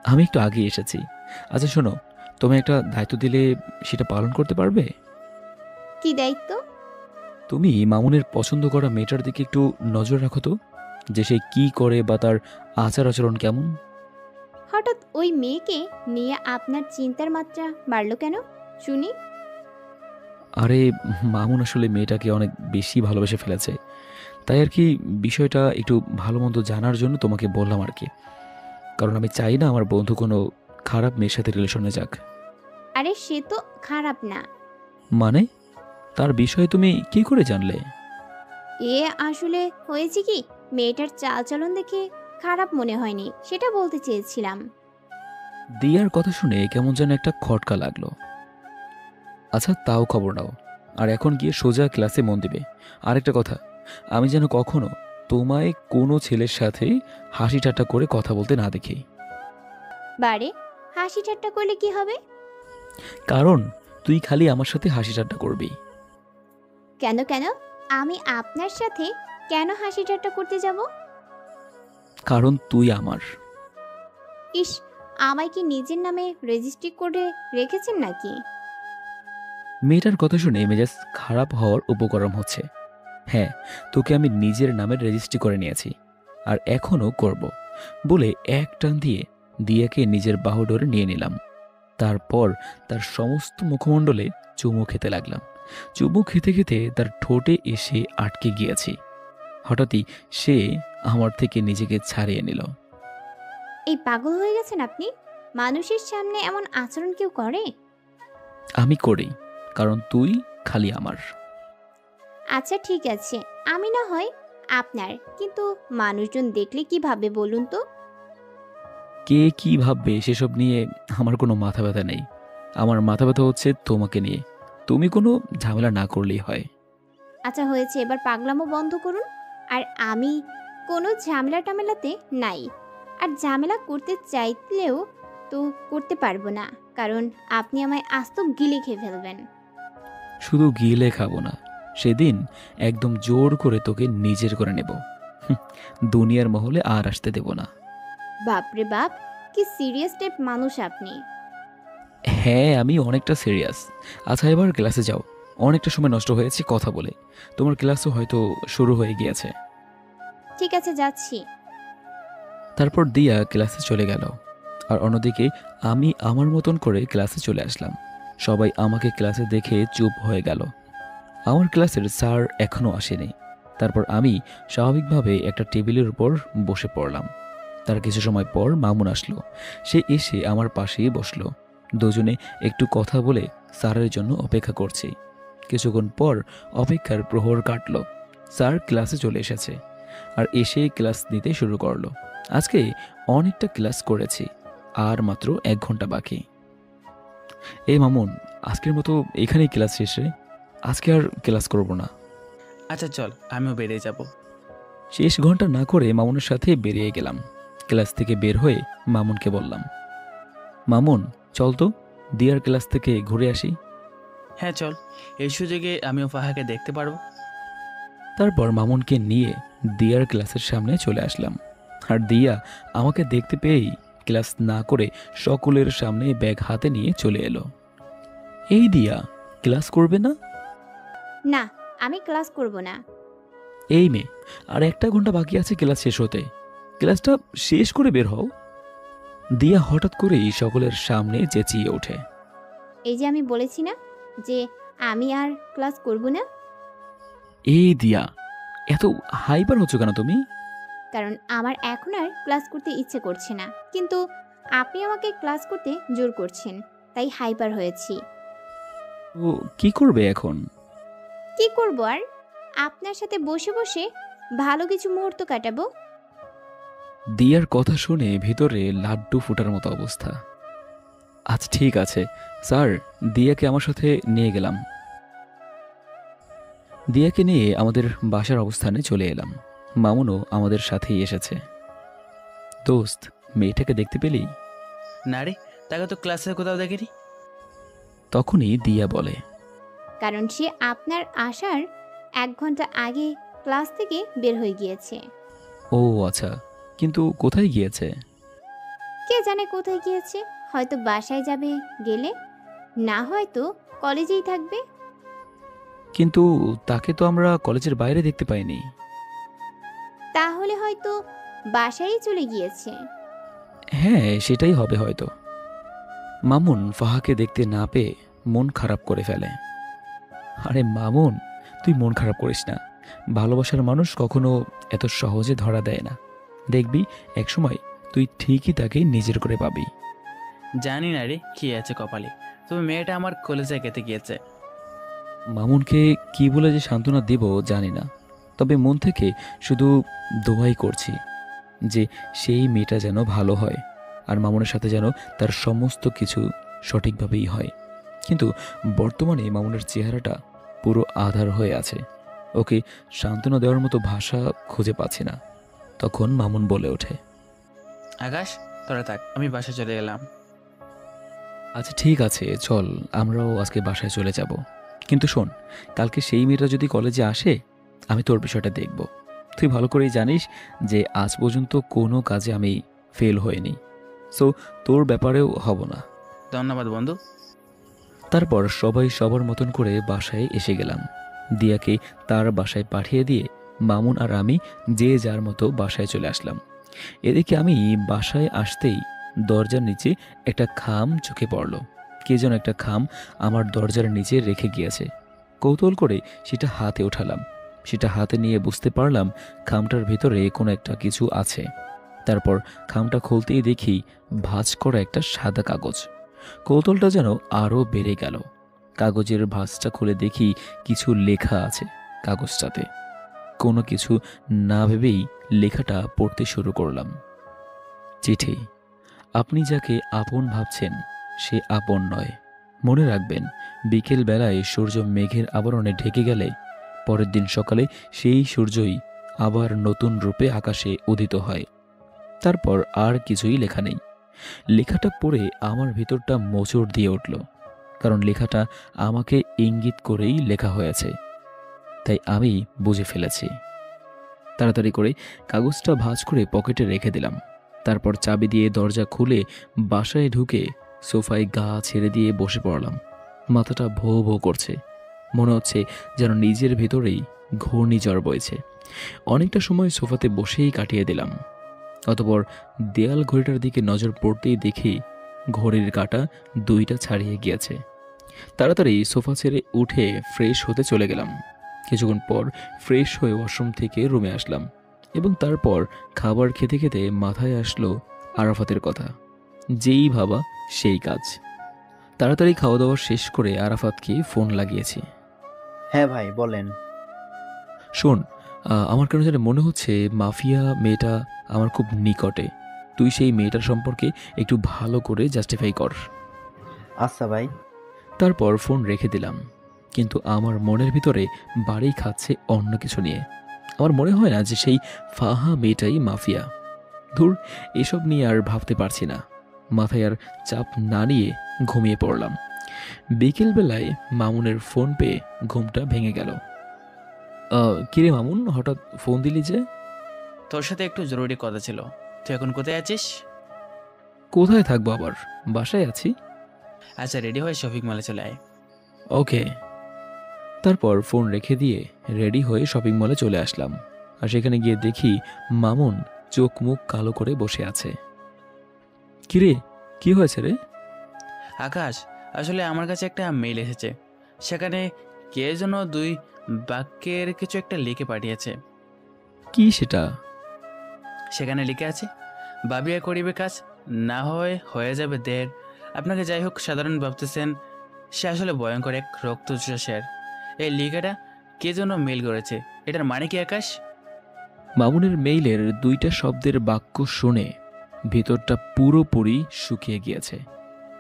আমি একটু আগে এসেছি। আচ্ছা শোনো, তুমি একটা দায়িত্ব দিলে সেটা পালন করতে পারবে? কি দায়িত্ব? তুমি মামুনের পছন্দ করা মেয়েটার দিকে একটু নজর রাখো তো, যে সে কি করে বা তার আচার আচরণ কেমন। হঠাৎ ওই মেয়েকে নিয়ে আপনার চিন্তার মাত্রা বাড়লো কেন শুনি? আরে মামুন আসলে মেয়েটাকে অনেক বেশি ভালোবেসে ফেলেছে, তাই আর কি বিষয়টা একটু ভালো মন্দ জানার জন্য তোমাকে বললাম আর কি। কারণ আমি চাই না আমার বন্ধু কোনো খারাপ মেয়ের সাথে রিলেশনে যাক। আরে সে তো খারাপ না। মানে তার বিষয়ে তুমি কি করে জানলে? এ আসলে হয়েছে কি, মেয়েটার চালচলন দেখে খারাপ মনে হয়নি, সেটা বলতে চেয়েছিলাম। দিয়ার কথা শুনে কেমন যেন একটা খটকা লাগলো। আচ্ছা তাও খবর নাও, আর এখন গিয়ে সোজা ক্লাসে মন দিবে। আরেকটা কথা, আমি যেন কখনো তোমায় কোনো ছেলের সাথে হাসি ঠাট্টা করে কথা বলতে না দেখি। বারে, হাসি ঠাট্টা করলে কি হবে? কারণ তুই খালি আমার সাথে হাসি ঠাট্টা করবি। কেন কেন? আমি আপনার সাথে কেন হাসি ঠাট্টা করতে যাব? কারণ তুই আমার। ইস, আমায় কি নিজের নামে রেজিস্ট্রি করে রেখেছেন নাকি? মেয়েটার কথা শুনে মেজাজ খারাপ হওয়ার উপক্রম হচ্ছে। হ্যাঁ, তোকে আমি নিজের নামের রেজিস্ট্রি করে নিয়েছি, আর এখনও করব বলে এক টান দিয়ে দিয়াকে নিজের বাহুডোরে নিয়ে নিলাম। তারপর তার সমস্ত মুখমণ্ডলে চুমু খেতে লাগলাম। চুমু খেতে খেতে তার ঠোঁটে এসে আটকে গিয়েছি। হঠাৎই সে আমার থেকে নিজেকে ছাড়িয়ে নিল। এই পাগল হয়ে গেছেন আপনি? মানুষের সামনে এমন আচরণ কেউ করে? আমি করি, কারণ তুই খালি আমার। আচ্ছা ঠিক আছে, আমি না হয় আপনার, কিন্তু মানুষজন দেখলে কি ভাবে বলুন তো? কে কি ভাববে সেসব নিয়ে আমার কোনো মাথা ব্যথা নেই। আমার মাথা ব্যথা হচ্ছে তোমাকে নিয়ে। তুমি কোনো ঝামেলা না করলেই হয়। আচ্ছা হয়েছে, এবার পাগলামো বন্ধ করুন। আর আমি কোনো ঝামেলা টামেলাতে নাই, আর ঝামেলা করতে চাইলেও তো করতে পারবো না, কারণ আপনি আমায় আস্ত গিলে খেয়ে ফেলবেন। শুধু গিলে খাবো না, সেদিন একদম জোর করে তোকে নিজের করে নেব। দুনিয়ার মহলে আর আসতে দেব না। বাপরে বাপ, কি সিরিয়াস টাইপ মানুষ আপনি। হ্যাঁ আমি অনেকটা সিরিয়াস। আচ্ছা এবার ক্লাসে যাও, অনেকটা সময় নষ্ট হয়েছে কথা বলে। তোমার ক্লাসও হয়তো শুরু হয়ে গিয়েছে। ঠিক আছে যাচ্ছি। তারপর দিয়া ক্লাসে চলে গেল, আর অন্যদিকে আমি আমার মতন করে ক্লাসে চলে আসলাম। সবাই আমাকে ক্লাসে দেখে চুপ হয়ে গেল। আমার ক্লাসের স্যার এখনও আসেনি। তারপর আমি স্বাভাবিকভাবে একটা টেবিলের উপর বসে পড়লাম। তার কিছু সময় পর মামুন আসলো। সে এসে আমার পাশেই বসলো। দুজনে একটু কথা বলে স্যারের জন্য অপেক্ষা করছি। কিছুক্ষণ পর অপেক্ষার প্রহর কাটল। স্যার ক্লাসে চলে এসেছে, আর এসে ক্লাস নিতে শুরু করলো। আজকে অনেকটা ক্লাস করেছি, আর মাত্র 1 ঘন্টা বাকি। এই মামুন, আজকের মতো এখানেই ক্লাস শেষে, আজকে আর ক্লাস করব না। আচ্ছা চল, আমিও বেরিয়ে যাব। শেষ ঘন্টা না করে মামুনের সাথে বেরিয়ে গেলাম। ক্লাস থেকে বের হয়ে মামুনকে বললাম, মামুন চল তো দিয়ার ক্লাস থেকে ঘুরে আসি। হ্যাঁ চল, এই সুযোগে আমিও ফাহাকে দেখতে পারবো। তারপর মামুনকে নিয়ে দিয়ার ক্লাসের সামনে চলে আসলাম। আর দিয়া আমাকে দেখতে পেয়েই ক্লাস না করে সকলের সামনে ব্যাগ হাতে নিয়ে চলে এলো। এই দিয়া, ক্লাস করবে না? না, আমি ক্লাস করব না। এই মেয়ে, আর 1 ঘন্টা বাকি আছে ক্লাস শেষ হতে, ক্লাসটা শেষ করে বের হও। দিয়া হঠাৎ করেই সকলের সামনে চেঁচিয়ে ওঠে। এই যে আমি বলেছি না যে আমি আর ক্লাস করব না। এই দিয়া, এত হাইপার হচ্ছ কেন তুমি? কারণ আমার এখন আর ক্লাস করতে ইচ্ছে করছে না, কিন্তু আপনি আমাকে ক্লাস করতে জোর করছেন, তাই হাইপার হয়েছি। ও কি করবে এখন? কি করব আর? আপনার সাথে বসে বসে ভালো কিছু মুহূর্ত কাটাবো। দিয়ার কথা শুনে ভিতরে লাড্ডু ফোটার মতো অবস্থা। আচ্ছা ঠিক আছে স্যার, দিয়াকে আমার সাথে নিয়ে গেলাম। দিয়াকে নিয়ে আমাদের বাসার অবস্থানে চলে এলাম। মামুনও আমাদের সাথেই এসেছে। দোস্ত, মেয়েটাকে দেখতে পেলি? না রে, তাকে তো ক্লাসে কোথাও দেখিনি। তখনই দিয়া বলে, কারণ সে আপনার আসার 1 ঘন্টা আগে ক্লাস থেকে বের হয়ে গিয়েছে। ও আচ্ছা, কিন্তু কোথায় গিয়েছে? কে জানে কোথায় গিয়েছে, হয়তো বাসায় যাবে গেলে, না হয়তো কলেজেই থাকবে। কিন্তু তাকে তো আমরা কলেজের বাইরে দেখতে পাইনি। তাহলে হয়তো বাসায় চলে গিয়েছে। হ্যাঁ, সেটাই হবে হয়তো। মামুন ফাহাকে দেখতে না পেয়ে মন খারাপ করে ফেলে। আরে মামুন, তুই মন খারাপ করিস না। ভালোবাসার মানুষ কখনো এত সহজে ধরা দেয় না। দেখবি একসময় তুই ঠিকই তাকে নিজের করে পাবি। জানি না রে কি আছে কপালে, তবে মেয়েটা আমার কলেজে গেতে গিয়েছে। মামুনকে কি বলে যে সান্ত্বনা দেব জানি না, তবে মন থেকে শুধু দোয়াই করছি যে সেই মেয়েটা যেন ভালো হয়, আর মামুনের সাথে যেন তার সমস্ত কিছু সঠিকভাবেই হয়। কিন্তু বর্তমানে মামুনের চেহারাটা পুরো আধার হয়ে আছে। ওকে সান্ত্বনা দেওয়ার মতো ভাষা খুঁজে পাচ্ছি না। তখন মামুন বলে ওঠে, আকাশ তোরা থাক, আমি বাসায় চলে গেলাম। আচ্ছা ঠিক আছে, চল আমরাও আজকে বাসায় চলে যাব। কিন্তু শোন, কালকে সেই মেয়েটা যদি কলেজে আসে, আমি তোর বিষয়টা দেখব। তুই ভালো করেই জানিস যে আজ পর্যন্ত কোনো কাজে আমি ফেল হইনি, সো তোর ব্যাপারেও হব না। ধন্যবাদ বন্ধু। তারপর সবাই সবার মতন করে বাসায় এসে গেলাম। দিয়াকে তার বাসায় পাঠিয়ে দিয়ে মামুন আর আমি যে যার মতো বাসায় চলে আসলাম। এদিকে আমি বাসায় আসতেই দরজার নিচে একটা খাম চোখে পড়ল। কে যেন একটা খাম আমার দরজার নিচে রেখে গিয়েছে। কৌতূহল করে সেটা হাতে ওঠালাম। সেটা হাতে নিয়ে বুঝতে পারলাম খামটার ভিতরে কোনো একটা কিছু আছে। তারপর খামটা খুলতেই দেখি ভাঁজ করা একটা সাদা কাগজ। কৌতূহলটা যেন আরও বেড়ে গেল। কাগজের ভাঁজটা খুলে দেখি কিছু লেখা আছে কাগজটাতে। কোনো কিছু না ভেবেই লেখাটা পড়তে শুরু করলাম। চিঠি, আপনি যাকে আপন ভাবছেন সে আপন নয়। মনে রাখবেন, বিকেল বেলায় সূর্য মেঘের আবরণে ঢেকে গেলে পরের দিন সকালে সেই সূর্যই আবার নতুন রূপে আকাশে উদিত হয়। তারপর আর কিছুই লেখা নেই। লেখাটা পড়ে আমার ভিতরটা মোচড় দিয়ে উঠল, কারণ লেখাটা আমাকে ইঙ্গিত করেই লেখা হয়েছে। তাই আমি বুঝে ফেলেছি। তাড়াতাড়ি করে কাগজটা ভাঁজ করে পকেটে রেখে দিলাম। তারপর চাবি দিয়ে দরজা খুলে বাসায় ঢুকে সোফায় গা ছেড়ে দিয়ে বসে পড়লাম। মাথাটা ভো ভো করছে, মনে হচ্ছে যেন নিজের ভেতরেই ঘূর্ণিঝড় বইছে। অনেকটা সময় সোফাতে বসেই কাটিয়ে দিলাম। অতপর দেয়াল ঘড়িটার দিকে নজর পড়তেই দেখি ঘড়ির কাঁটা 2টা ছাড়িয়ে গিয়েছে। তাড়াতাড়ি সোফা ছেড়ে উঠে ফ্রেশ হতে চলে গেলাম। কিছুক্ষণ পর ফ্রেশ হয়ে ওয়াশরুম থেকে রুমে আসলাম এবং তারপর খাবার খেতে খেতে মাথায় আসলো আরাফাতের কথা। যেই ভাবা সেই কাজ। তাড়াতাড়ি খাওয়া দাওয়া শেষ করে আরাফাতকে ফোন লাগিয়েছি। হ্যাঁ ভাই বলেন। শোন, আমার কেন যেন মনে হচ্ছে মাফিয়া মেয়েটা আমার খুব নিকটে। তুই সেই মেয়েটার সম্পর্কে একটু ভালো করে জাস্টিফাই কর। আচ্ছা ভাই। তারপর ফোন রেখে দিলাম। কিন্তু আমার মনের ভিতরে বাড়ি খাচ্ছে অন্য কিছু নিয়ে। আমার মনে হয় না যে সেই ফাহা মেয়েটাই মাফিয়া। ধুর, এসব নিয়ে আর ভাবতে পারছি না। মাথায় আর চাপ না নিয়ে ঘুমিয়ে পড়লাম। বিকেলবেলায় মামুনের ফোন পেয়ে ঘুমটা ভেঙে গেল। কিরে মামুন, হঠাৎ ফোন দিলি যে? তোর সাথে একটু জরুরি কথা ছিল। তুই এখন কোথায় আছিস? কোথায় থাকবো আবার, বাসায় আছি। আচ্ছা, রেডি হয়ে শপিং মলে চলে আয়। ওকে। তারপর ফোন রেখে দিয়ে রেডি হয়ে শপিং মলে চলে আসলাম। আর সেখানে গিয়ে দেখি মামুন চোখ মুখ কালো করে বসে আছে। কিরে, কি হয়েছে রে? আকাশ, আসলে আমার কাছে একটা মেইল এসেছে। সেখানে কে যেন 2 বাক্যের কিছু একটা লিখে পাঠিয়েছে। কি সেটা? সেখানে লিখে আছে, ভাবিয়া করিবে কাজ, না হয় হয়ে যাবে দের। আপনাকে যাই হোক সাধারণ ভাবতেছেন, সে আসলে ভয়ঙ্কর এক রক্তচোষার। এই লিখাটা কে যেন মেইল করেছে। এটার মানে কি আকাশ? মামুনের মেইলের 2টা শব্দের বাক্য শুনে ভিতরটা পুরোপুরি শুকিয়ে গিয়েছে।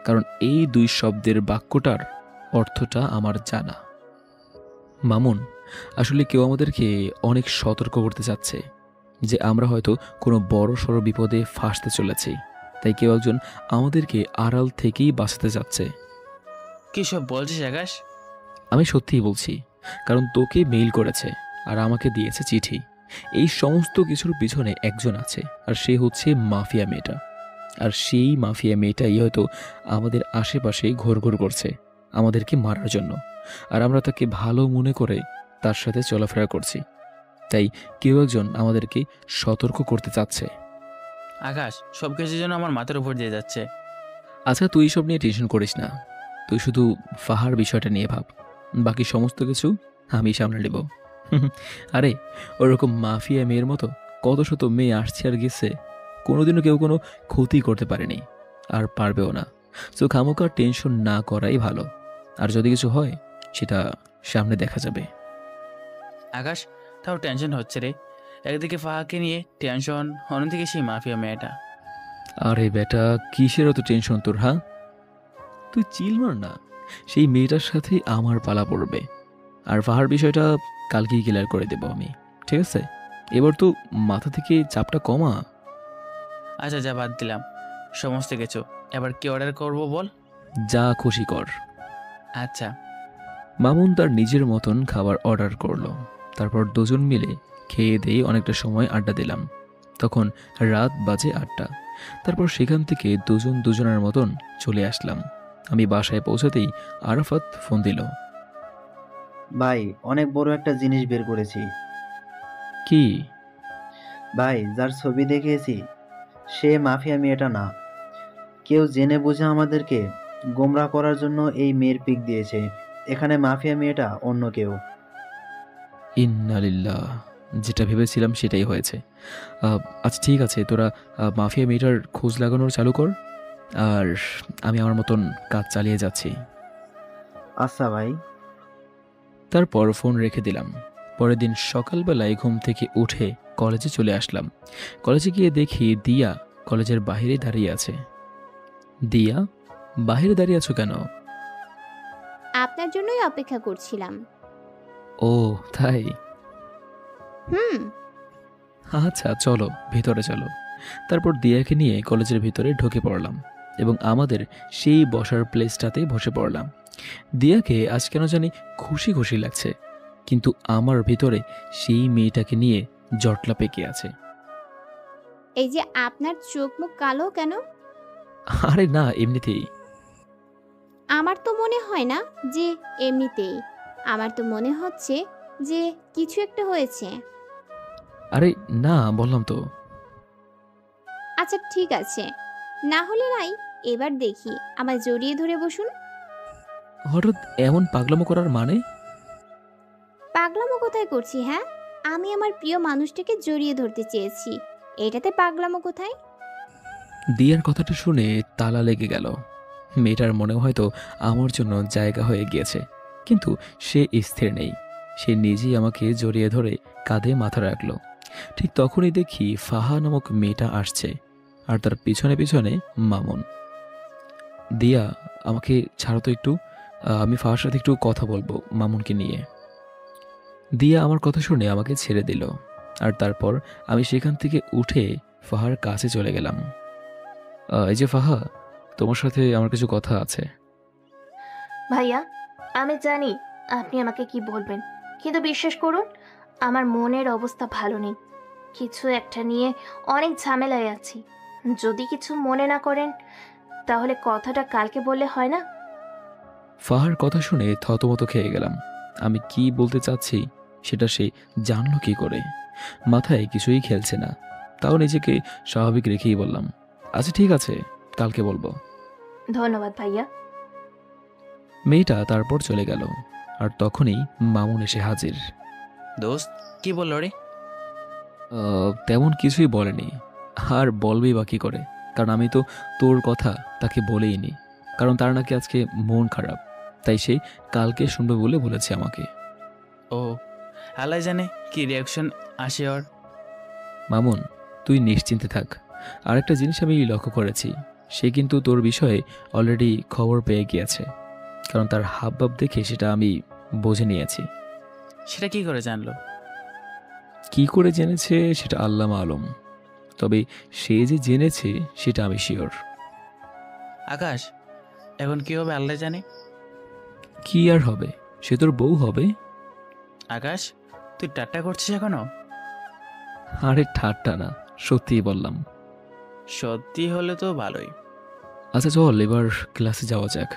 কারণ এই 2 শব্দের বাক্যটার অর্থটা আমার জানা। মামুন, আসলে কেউ আমাদেরকে অনেক সতর্ক করতে চাচ্ছে যে আমরা হয়তো কোনো বড় সড়ো বিপদে ফাঁসতে চলেছি। তাই কেউ একজন আমাদেরকে আড়াল থেকেই বাঁচাতে যাচ্ছে। কি সব বলছিস আকাশ? আমি সত্যিই বলছি, কারণ তোকে মেইল করেছে আর আমাকে দিয়েছে চিঠি। এই সমস্ত কিছুর পিছনে একজন আছে, আর সে হচ্ছে মাফিয়া মেয়েটা। আর সেই মাফিয়া মেয়েটাই হয়তো আমাদের আশেপাশে ঘোরঘোর করছে আমাদেরকে মারার জন্য। আর আমরা তাকে ভালো মনে করে তার সাথে চলাফেরা করছি। তাই কেউ একজন আমাদেরকে সতর্ক করতে চাচ্ছে। আকাশ, সব কিছুর জন্য আমার মাথার উপর দিয়ে যাচ্ছে। আচ্ছা, তুই সব নিয়ে টেনশন করিস না। তুই শুধু ফাহার বিষয়টা নিয়ে ভাব, বাকি সমস্ত কিছু আমি সামলে নেব। আরে, ওরকম মাফিয়া মেয়ের মতো কত শত মেয়ে আসছে আর গেছে, কোনোদিনও কেউ কোনো ক্ষতি করতে পারেনি, আর পারবেও না। তো খামোকা টেনশন না করাই ভালো। আর যদি কিছু হয় সেটা সামনে দেখা যাবে। আকাশ, তাও টেনশন হচ্ছে রে। একদিকে ফাহাকে নিয়ে টেনশন, অন্যদিকে সেই মাফিয়া মেয়েটা। আরে বেটা, কিসের অত টেনশন তোর? হ্যাঁ, তুই চিল মার না। সেই মেয়েটার সাথে আমার পালা পড়বে, আর ফাহার বিষয়টা কালকেই ক্লিয়ার করে দেব আমি, ঠিক আছে? এবার তো মাথা থেকে চাপটা কমা। আচ্ছা, যা বাদ দিলাম সমস্ত কিছু। এবার কি অর্ডার করব বল? যা খুশি কর। আচ্ছা। মামুন তার নিজের মতন খাবার অর্ডার করলো। তারপর দুজন মিলে খেয়ে দিয়ে অনেকটা সময় আড্ডা দিলাম। তখন রাত বাজে 8টা। তারপর সেখান থেকে দুজন দুজনের মতন চলে আসলাম। আমি বাসায় পৌঁছাতেই আরাফাত ফোন দিল। ভাই, অনেক বড় একটা জিনিস বের করেছি। কি? ভাই, যার ছবি দেখিয়েছি সে মাফিয়া মেয়েটা না। কেউ জেনে বুঝে আমাদেরকে গোমরাহ করার জন্য এই মেয়ের পিক দিয়েছে। এখানে মাফিয়া মেয়েটা অন্য কেউ। ইন্নালিল্লাহ, যেটা ভেবেছিলাম সেটাই হয়েছে। আচ্ছা ঠিক আছে, তোরা মাফিয়া মেয়েটার খোঁজ লাগানোর চালু কর, আর আমি আমার মতন কাজ চালিয়ে যাচ্ছি। আচ্ছা ভাই। তারপর ফোন রেখে দিলাম। পরের দিন সকালবেলায় ঘুম থেকে উঠে কলেজে চলে আসলাম। কলেজে গিয়ে দেখি দিয়া কলেজের বাইরে দাঁড়িয়ে আছে। দিয়া, বাইরে দাঁড়িয়ে আছো কেন? আপনার জন্যই অপেক্ষা করছিলাম। ও তাই? হুম। আচ্ছা চলো, ভিতরে চলো। তারপর দিয়াকে নিয়ে কলেজের ভিতরে ঢুকে পড়লাম এবং আমাদের সেই বসার প্লেসটাতে বসে পড়লাম। দিয়াকে আজ কেন জানি খুশি খুশি লাগছে, কিন্তু আমার ভিতরে সেই মেয়েটাকে নিয়ে জটলা পেকে আছে। এই যে আপনার চোখ মুখ কালো কেন? আরে না, এমনিতেই। আমার তো মনে হয় না যে এমনিতেই। আমার তো মনে হচ্ছে যে কিছু একটা হয়েছে। আরে না, বললাম তো। আচ্ছা ঠিক আছে, না হলে নাই। এবার দেখি, আমায় জড়িয়ে ধরে বসুন। হঠাৎ এমন পাগলামো করার মানে? পাগলামো কোথায় করছি? হ্যাঁ, আমি আমার প্রিয় মানুষটাকে জড়িয়ে ধরতে চেয়েছি, এটাতে পাগলামো কোথায়? দিয়ার কথাটা শুনে তালা লেগে গেল। মেয়েটার মনে হয়তো আমার জন্য জায়গা হয়ে গিয়েছে, কিন্তু সে স্থির নেই। সে নিজেই আমাকে জড়িয়ে ধরে কাঁধে মাথা রাখলো। ঠিক তখনই দেখি ফাহা নামক মেয়েটা আসছে, আর তার পিছনে পিছনে মামুন। দিয়া, আমাকে ছাড়ো তো একটু, আমি ফাহার সাথে একটু কথা বলবো মামুনকে নিয়ে। দিয়া আমার কথা শুনে আমাকে ছেড়ে দিল, আর তারপর আমি সেখান থেকে উঠে ফাহার কাছে চলে গেলাম। এই যে ফাহা, তোমার সাথে আমার কিছু কথা আছে। ভাইয়া, আমি জানি আপনি আমাকে কি বলবেন, কিন্তু বিশ্বাস করুন আমার মনের অবস্থা ভালো নেই। কিছু একটা নিয়ে অনেক ঝামেলায় আছি। যদি কিছু মনে না করেন তাহলে কথাটা কালকে বললে হয় না? ফাহার কথা শুনে থতমত খেয়ে গেলাম। আমি কি বলতে চাচ্ছি সেটা সে জানলো কি করে? মাথায় কিছুই খেলছে না। তাও নিজেকে স্বাভাবিক রেখেই বললাম, আচ্ছা ঠিক আছে, কালকে বলবো। ধন্যবাদ ভাইয়া। মেয়েটা তারপর চলে গেল। আর তখনই মামুন এসে হাজির। দোস্ত কি বললো রে? তেমন কিছুই বলেনি। আর বলবেই বা কি করে, কারণ আমি তো তোর কথা তাকে বলেইনি। কারণ তার নাকি আজকে মন খারাপ, তাই সে কালকে শুনবে বলে বলেছে আমাকে। ও, আল্লাহ জানে কি রিয়াকশন আসে ওর। মামুন, তুই নিশ্চিন্তে থাক। আর একটা জিনিস আমি লক্ষ্য করেছি, সে কিন্তু তোর বিষয়ে অলরেডি খবর পেয়ে গিয়েছে। কারণ তার হাবভাব দেখে সেটা আমি বুঝে নিয়েছি। সেটা কি করে জানলো? কি করে জেনেছে সেটা আল্লাহ মালুম, তবে সে যে জেনেছে সেটা আমি শিওর। আকাশ, এখন কি হবে আল্লাহ জানে। কি আর হবে, সে তোর বউ হবে। আকাশ, তুই ঠাট্টা করছিস এখনো? আরে ঠাট্টা না, সত্যিই বললাম। সত্যি হলে তো ভালোই। আচ্ছা চল এবার ক্লাসে যাওয়া যাক।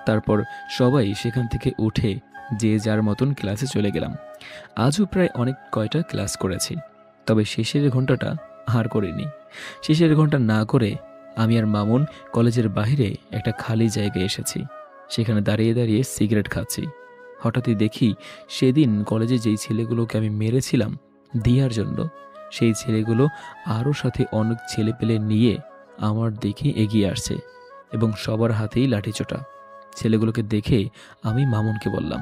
তারপর সবাই সেখান থেকে উঠে যে যার মতন ক্লাসে চলে গেলাম। আজও প্রায় অনেক কয়টা ক্লাস করেছি, তবে শেষের ঘন্টাটা আর করিনি। শেষের ঘন্টা না করে আমি আর মামুন কলেজের বাইরে একটা খালি জায়গায় এসেছি। সেখানে দাঁড়িয়ে দাঁড়িয়ে সিগারেট খাচ্ছি। হঠাৎই দেখি সেদিন কলেজে যেই ছেলেগুলোকে আমি মেরেছিলাম দিয়ার জন্য, সেই ছেলেগুলো আরও সাথে অনেক ছেলেপেলে নিয়ে আমার দিকে এগিয়ে আসছে এবং সবার হাতেই লাঠিচোটা। ছেলেগুলোকে দেখে আমি মামুনকে বললাম,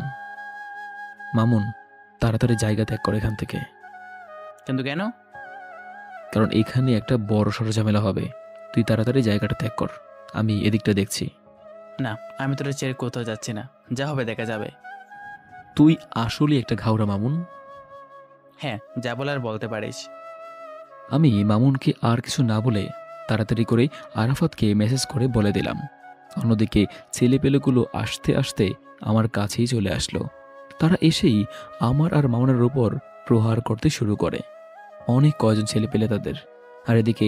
মামুন তাড়াতাড়ি জায়গা ত্যাগ কর এখান থেকে। কিন্তু কেন? কারণ এখানে একটা বড় সড় ঝামেলা হবে। তুই তাড়াতাড়ি জায়গাটা ত্যাগ কর, আমি এদিকটা দেখছি। না, আমি তোর ছেড়ে কোথাও যাচ্ছি না, যা হবে দেখা যাবে। তুই আসলেই একটা ঘাওড়া মামুন। হ্যাঁ, যা বলার বলতে পারিস। আমি মামুনকে আর কিছু না বলে তাড়াতাড়ি করে আরাফাতকে মেসেজ করে বলে দিলাম। অন্যদিকে ছেলেপেলেগুলো আসতে আসতে আমার কাছেই চলে আসলো। তারা এসেই আমার আর মামুনের উপর প্রহার করতে শুরু করে। অনেক কয়জন ছেলেপেলে তাদের, আর এদিকে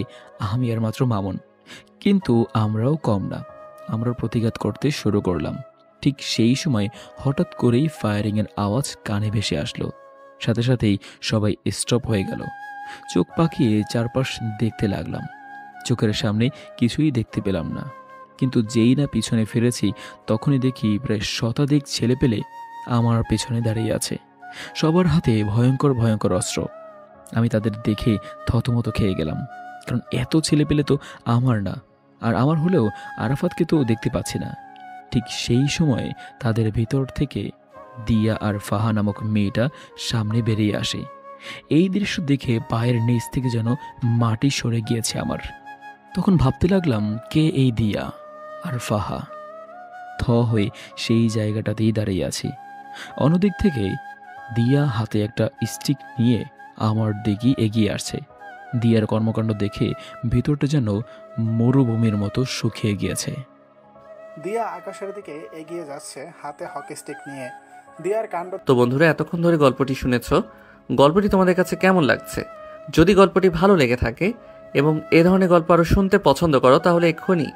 আমি আর মাত্র মামুন। কিন্তু আমরাও কম না, আমরা প্রতিঘাত করতে শুরু করলাম। ঠিক সেই সময় হঠাৎ করেই ফায়ারিংয়ের আওয়াজ কানে ভেসে আসলো। সাথে সাথেই সবাই স্টপ হয়ে গেল। চোখ পাকিয়ে চারপাশ দেখতে লাগলাম। চোখের সামনে কিছুই দেখতে পেলাম না, কিন্তু যেই না পিছনে ফিরেছি তখনই দেখি প্রায় শতাধিক ছেলেপেলে আমার পেছনে দাঁড়িয়ে আছে। সবার হাতে ভয়ঙ্কর ভয়ঙ্কর অস্ত্র। আমি তাদের দেখে থতমত খেয়ে গেলাম, কারণ এত ছেলেপেলে তো আমার না, আর আমার হলেও আরাফাতকে তো দেখতে পাচ্ছি না। ঠিক সেই সময় তাদের ভিতর থেকে দিয়া আর ফাহা নামক মেয়েটা সামনে বেরিয়ে আসে। এই দৃশ্য দেখে পায়ের নিচ থেকে যেন মাটি সরে গিয়েছে আমার। তখন ভাবতে লাগলাম, কে এই দিয়া আর ফাহা? থ হয়ে সেই জায়গাটাতেই দাঁড়িয়ে আছি। অন্যদিক থেকে দিয়া হাতে একটা স্টিক নিয়ে আমার দিকে এগিয়ে আসছে। দিয়ার কর্মকাণ্ড দেখে ভিতরটা যেন মরুভূমির মতো শুকিয়ে গিয়েছে। দিয়া আকাশের দিকে এগিয়ে যাচ্ছে হাতে হকি স্টিক নিয়ে। দিয়ার কাণ্ড। তো বন্ধুরা, এতক্ষণ ধরে গল্পটি শুনেছ। গল্পটি তোমাদের কাছে কেমন লাগছে? যদি গল্পটি ভালো লেগে থাকে এবং এ ধরনের গল্প আরও শুনতে পছন্দ করো, তাহলে এক্ষুনি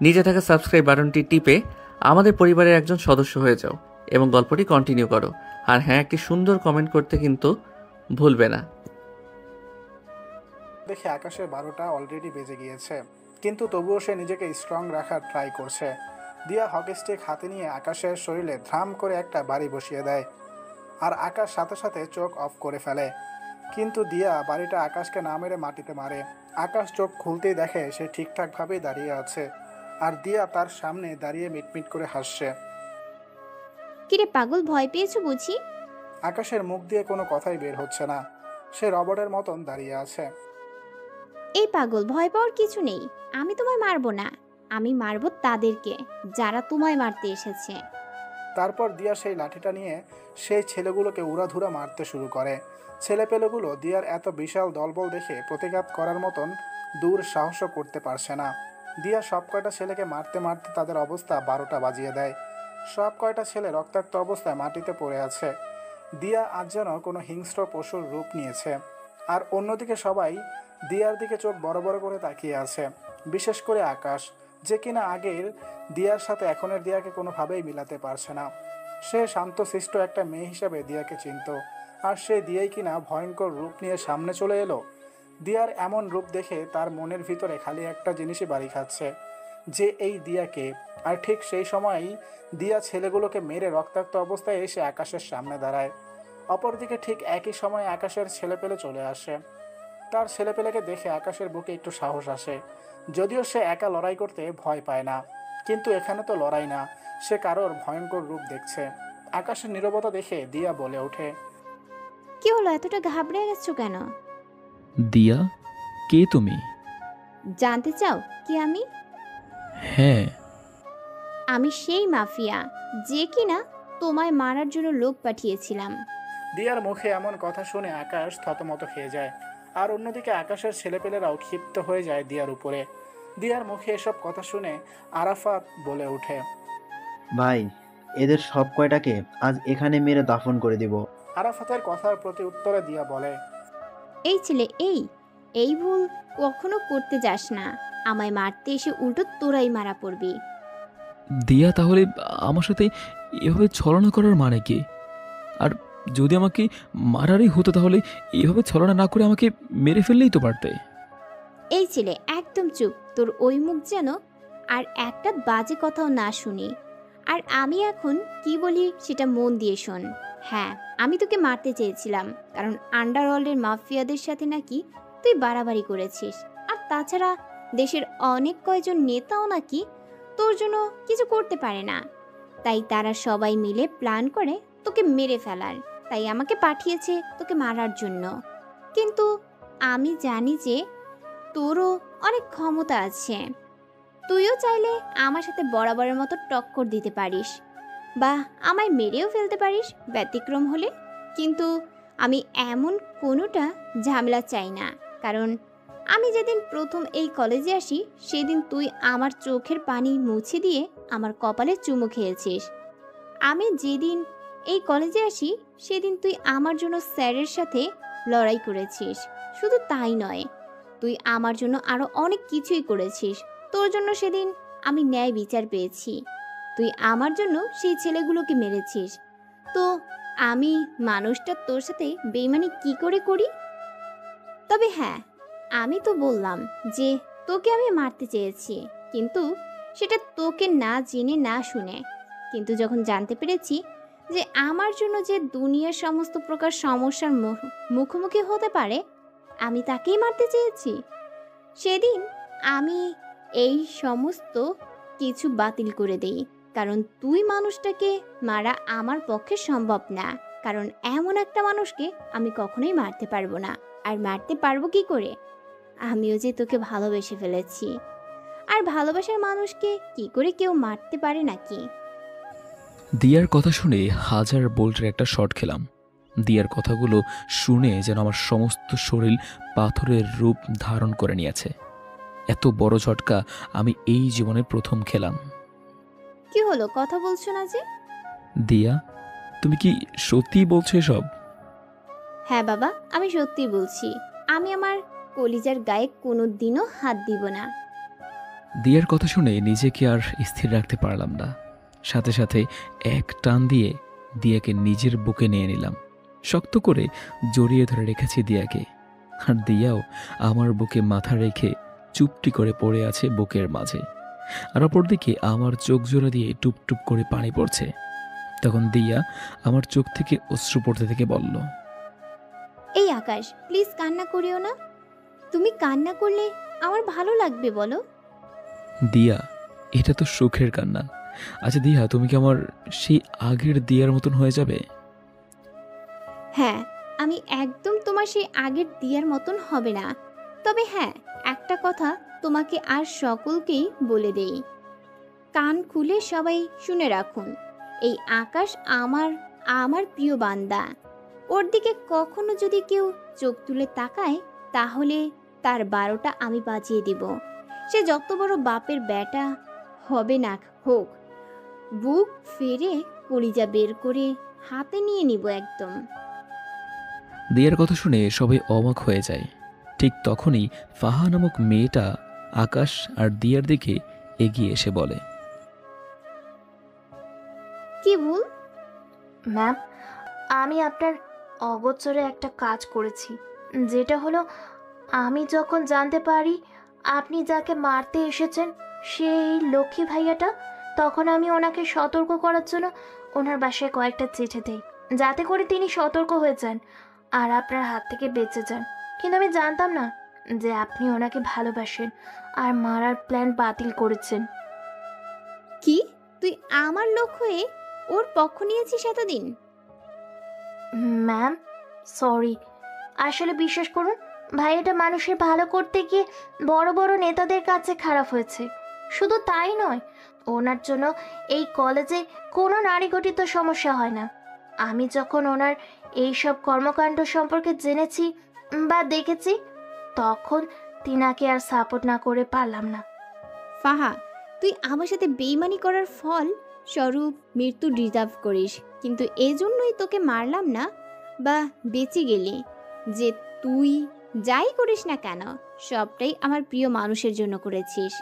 নিচে থাকা সাবস্ক্রাইব বাটনটি টিপে আমাদের পরিবারের একজন সদস্য হয়ে যাও এবং গল্পটি কন্টিনিউ করো। আর হ্যাঁ, একটি সুন্দর কমেন্ট করতে কিন্তু ভুলবে না। দেখে আকাশের 12টা অলরেডি বেজে গিয়েছে, কিন্তু তবুও সে নিজেকে স্ট্রং রাখার ট্রাই করছে। দিয়া হকি স্টিক হাতে নিয়ে আকাশের শরীরে ধ্রাম করে একটা বাড়ি বসিয়ে দেয়, আর আকাশ সাথে সাথে চোখ অফ করে ফেলে। কিন্তু দিয়া বাড়িটা আকাশকে না মেরে মাটিতে মারে। আকাশ চোখ খুলতেই দেখে সে ঠিকঠাকভাবেই দাঁড়িয়ে আছে, আর দিয়া তার সামনে দাঁড়িয়ে মিটমিট করে হাসছে। কিরে পাগল, ভয় পেয়েছো বুঝি? আকাশের মুখ দিয়ে কোনো কথাই বের হচ্ছে না, সে রবটের মতন দাঁড়িয়ে আছে। এই পাগল, ভয় পাওয়ার কিছু নেই। আমি তোমায় মারবো না, আমি মারবো তাদেরকে যারা তোমায় মারতে এসেছে। তারপর দিয়া সেই লাঠিটা নিয়ে সেই ছেলেগুলোকে উড়াধুরা মারতে শুরু করে। ছেলেপেলেগুলো দিয়ার এত বিশাল দলবল দেখে প্রতিঘাত করার মতন দূর সাহসও করতে পারছে না। দিয়া সব কয়টা ছেলেকে মারতে মারতে তাদের অবস্থা 12টা বাজিয়ে দেয়। সব কয়টা ছেলে রক্তাক্ত অবস্থায় মাটিতে পড়ে আছে। দিয়া আজ যেন কোনো হিংস্র পশুর রূপ নিয়েছে। আর অন্যদিকে সবাই দিয়ার দিকে চোখ বড় বড় করে তাকিয়ে আছে, বিশেষ করে আকাশ, যে কিনা আগের দিয়ার সাথে এখনের দিয়াকে কোনোভাবেই মিলাতে পারছে না। সে শান্তশিষ্ট একটা মেয়ে হিসেবে দিয়াকে চিনত, আর সে দিয়াই কিনা ভয়ঙ্কর রূপ নিয়ে সামনে চলে এলো। দিয়ার এমন রূপ দেখে তার মনের ভিতরে খালি একটা জিনিসই বাড়ি খাচ্ছে, যে এই দিয়াকে। আর ঠিক সেই সময়ই দিয়া ছেলেগুলোকে মেরে রক্তাক্ত অবস্থায় এসে আকাশের সামনে দাঁড়ায়। অপরদিকে ঠিক একই সময়ে আকাশের ছেলেপেলে চলে আসে। তার ছেলেপেলেকে দেখে আকাশের বুকে একটু সাহস আসে, যদিও সে একা লড়াই করতে ভয় পায় না। কিন্তু এখানে তো লড়াই না, সে কারোর ভয়ঙ্কর রূপ দেখছে। আকাশের নীরবতা দেখে দিয়া বলে ওঠে, কি হলো, এতটা ঘাবড়ে গেছো কেন? দিয়া, কে তুমি? জানতে চাও কি আমি? হ্যাঁ। আমি সেই মাফিয়া যে কিনা তোমায় মারার জন্য লোক পাঠিয়েছিলাম। দিয়ার মুখে এমন কথা শুনে আকাশ থতমত খেয়ে যায়। আর অন্যদিকে আকাশের ছেলেপেলেরাও ক্ষিপ্ত হয়ে যায় দিয়ার উপরে। দিয়ার মুখে এসব কথা শুনে আরাফাত বলে ওঠে, ভাই, এদের সব কয়টাকে আজ এখানে মেরে দাফন করে দিব। আরাফাতের কথার প্রতি উত্তরে দিয়া বলে, এই ছেলে, এই ভুল কখনো করতে যাস না। আমায় মারতে এসে উল্টো তোরাই মারা পড়বি। দিয়া, তাহলে আমার সাথে এভাবে ছলনা করার মানে কি? আর যদি আমাকে মারারই হতো তাহলে এভাবে ছলনা না করে আমাকে মেরে ফেললেই তো পারতে। এই ছেলে, একদম চুপ। তোর ওই মুখ যেন আর একটা বাজে কথাও না শুনি। আর আমি এখন কি বলি সেটা মন দিয়ে শোন। হ্যাঁ, আমি তোকে মারতে চেয়েছিলাম, কারণ আন্ডারওয়ার্ল্ডের মাফিয়াদের সাথে নাকি তুই বাড়াবাড়ি করেছিস। আর তাছাড়া দেশের অনেক কয়জন নেতাও নাকি তোর জন্য কিছু করতে পারে না। তাই তারা সবাই মিলে প্ল্যান করে তোকে মেরে ফেলার। তাই আমাকে পাঠিয়েছে তোকে মারার জন্য। কিন্তু আমি জানি যে তোরও অনেক ক্ষমতা আছে। তুইও চাইলে আমার সাথে বরাবরের মতো টক্কর দিতে পারিস, বা আমায় মেরেও ফেলতে পারিস ব্যতিক্রম হলে। কিন্তু আমি এমন কোনোটা ঝামেলা চাই না, কারণ আমি যেদিন প্রথম এই কলেজে আসি সেদিন তুই আমার চোখের পানি মুছে দিয়ে আমার কপালে চুমু খেয়েছিস। আমি যেদিন এই কলেজে আসি সেদিন তুই আমার জন্য স্যারের সাথে লড়াই করেছিস। শুধু তাই নয়, তুই আমার জন্য আরও অনেক কিছুই করেছিস। তোর জন্য সেদিন আমি ন্যায় বিচার পেয়েছি। তুই আমার জন্য সেই ছেলেগুলোকে মেরেছিস। তো আমি মানুষটা তোর সাথে বেইমানি কি করে করি? তবে হ্যাঁ, আমি তো বললাম যে তোকে আমি মারতে চেয়েছি, কিন্তু সেটা তোকে না জেনে না শুনে। কিন্তু যখন জানতে পেরেছি যে আমার জন্য যে দুনিয়ার সমস্ত প্রকার সমস্যার মুখোমুখি হতে পারে, আমি তাকেই মারতে চেয়েছি। সেদিন আমি এই সমস্ত কিছু বাতিল করে দেই, কারণ তুই মানুষটাকে মারা আমার পক্ষে সম্ভব না। কারণ এমন একটা মানুষকে আমি কখনোই মারতে পারবো না। আর মারতে পারবো কি করে? আমিও যে তোকে ভালোবেসে ফেলেছি। আর ভালোবাসার মানুষকে কি করে কেউ মারতে পারে নাকি? দিয়ার কথা শুনে হাজার বোল্টের একটা শট খেলাম। দিয়ার কথাগুলো শুনে যেন আমার সমস্ত শরীর পাথরের রূপ ধারণ করে নিয়েছে। এত বড় ঝটকা আমি এই জীবনে প্রথম খেলাম। কি হলো, কথা বলছো না যে? দিয়া, তুমি কি সত্যিই বলছো এসব? হ্যাঁ বাবা, আমি সত্যি বলছি। আমি আমার কলিজার গায়ে কোনো দিনও হাত দিব না। দিয়ার কথা শুনে নিজেকে আর স্থির রাখতে পারলাম না। সাথে সাথে এক টান দিয়ে দিয়াকে নিজের বুকে নিয়ে নিলাম। শক্ত করে জড়িয়ে ধরে রেখেছি দিয়াকে। আর দিয়াও আমার বুকে মাথা রেখে চুপটি করে পড়ে আছে বুকের মাঝে। আর অপরদিকে আমার চোখ জোড়া দিয়ে টুপ টুপ করে পানি পড়ছে। তখন দিয়া আমার চোখ থেকে অশ্রু পড়তে থেকে বলল, এই আকাশ, প্লিজ কান্না করিও না। তুমি কান্না করলে আমার ভালো লাগবে বলো? দিয়া, এটা তো সুখের কান্না। আচ্ছা দিয়া, তুমি কি আমার সেই আগের দিয়ার মতন হয়ে যাবে? হ্যাঁ, আমি একদম তোমার সেই আগের দিয়ার মতন হবে না। তবে হ্যাঁ, একটা কথা তোমাকে আর সকলকেই বলে দেই, কান খুলে সবাই শুনে রাখুন। এই আকাশ আমার প্রিয় বান্দা। ওর দিকে কখনো যদি কেউ চোখ তুলে তাকায় তাহলে তার 12টা আমি বাজিয়ে দিব। সে যত বড় বাপের বেটা হবে না হোক, বুক ফেরে কলিজা বের করে হাতে নিয়ে নিব একদম। দিয়ার কথা শুনে সবাই অবাক হয়ে যায়। ঠিক তখনই ফাহা নামক মেয়েটা আকাশ আর দিয়ার দিকে এগিয়ে এসে বলে, কি ভুল? ম্যাম, আমি আপনার অগোচরে একটা কাজ করেছি, যেটা হলো আমি যখন জানতে পারি আপনি যাকে মারতে এসেছেন সেই লক্ষ্মী ভাইয়াটা, তখন আমি ওনাকে সতর্ক করার জন্য ওনার বাসায় কয়েকটা চিঠি দেই, যাতে করে তিনি সতর্ক হয়ে যান আর আপনার হাত থেকে বেঁচে যান। কিন্তু আমি জানতাম না যে আপনি ওনাকে ভালোবাসেন আর মারার প্ল্যান বাতিল করেছেন। কি তুই আমার লোক হয়ে ওর পক্ষ নিয়েছিস এতদিন? ম্যাম সরি, আসলে বিশ্বাস করুন ভাইয়াটা মানুষের ভালো করতে গিয়ে বড় বড় নেতাদের কাছে খারাপ হয়েছে। শুধু তাই নয়, ওনার জন্য এই কলেজে কোনো নারী ঘটিত সমস্যা হয় না। আমি যখন ওনার এইসব কর্মকাণ্ড সম্পর্কে জেনেছি বা দেখেছি, তখন তিনাকে আর সাপোর্ট না করে পারলাম না। ফাহা, তুই আমার সাথে বেইমানি করার ফল স্বরূপ মৃত্যু ডিজার্ভ করিস, কিন্তু এজন্যই তোকে মারলাম না বা বেঁচে গেলি। যে তুই যাই করিস না কেন, সবটাই আমার প্রিয় মানুষের জন্য করেছিস।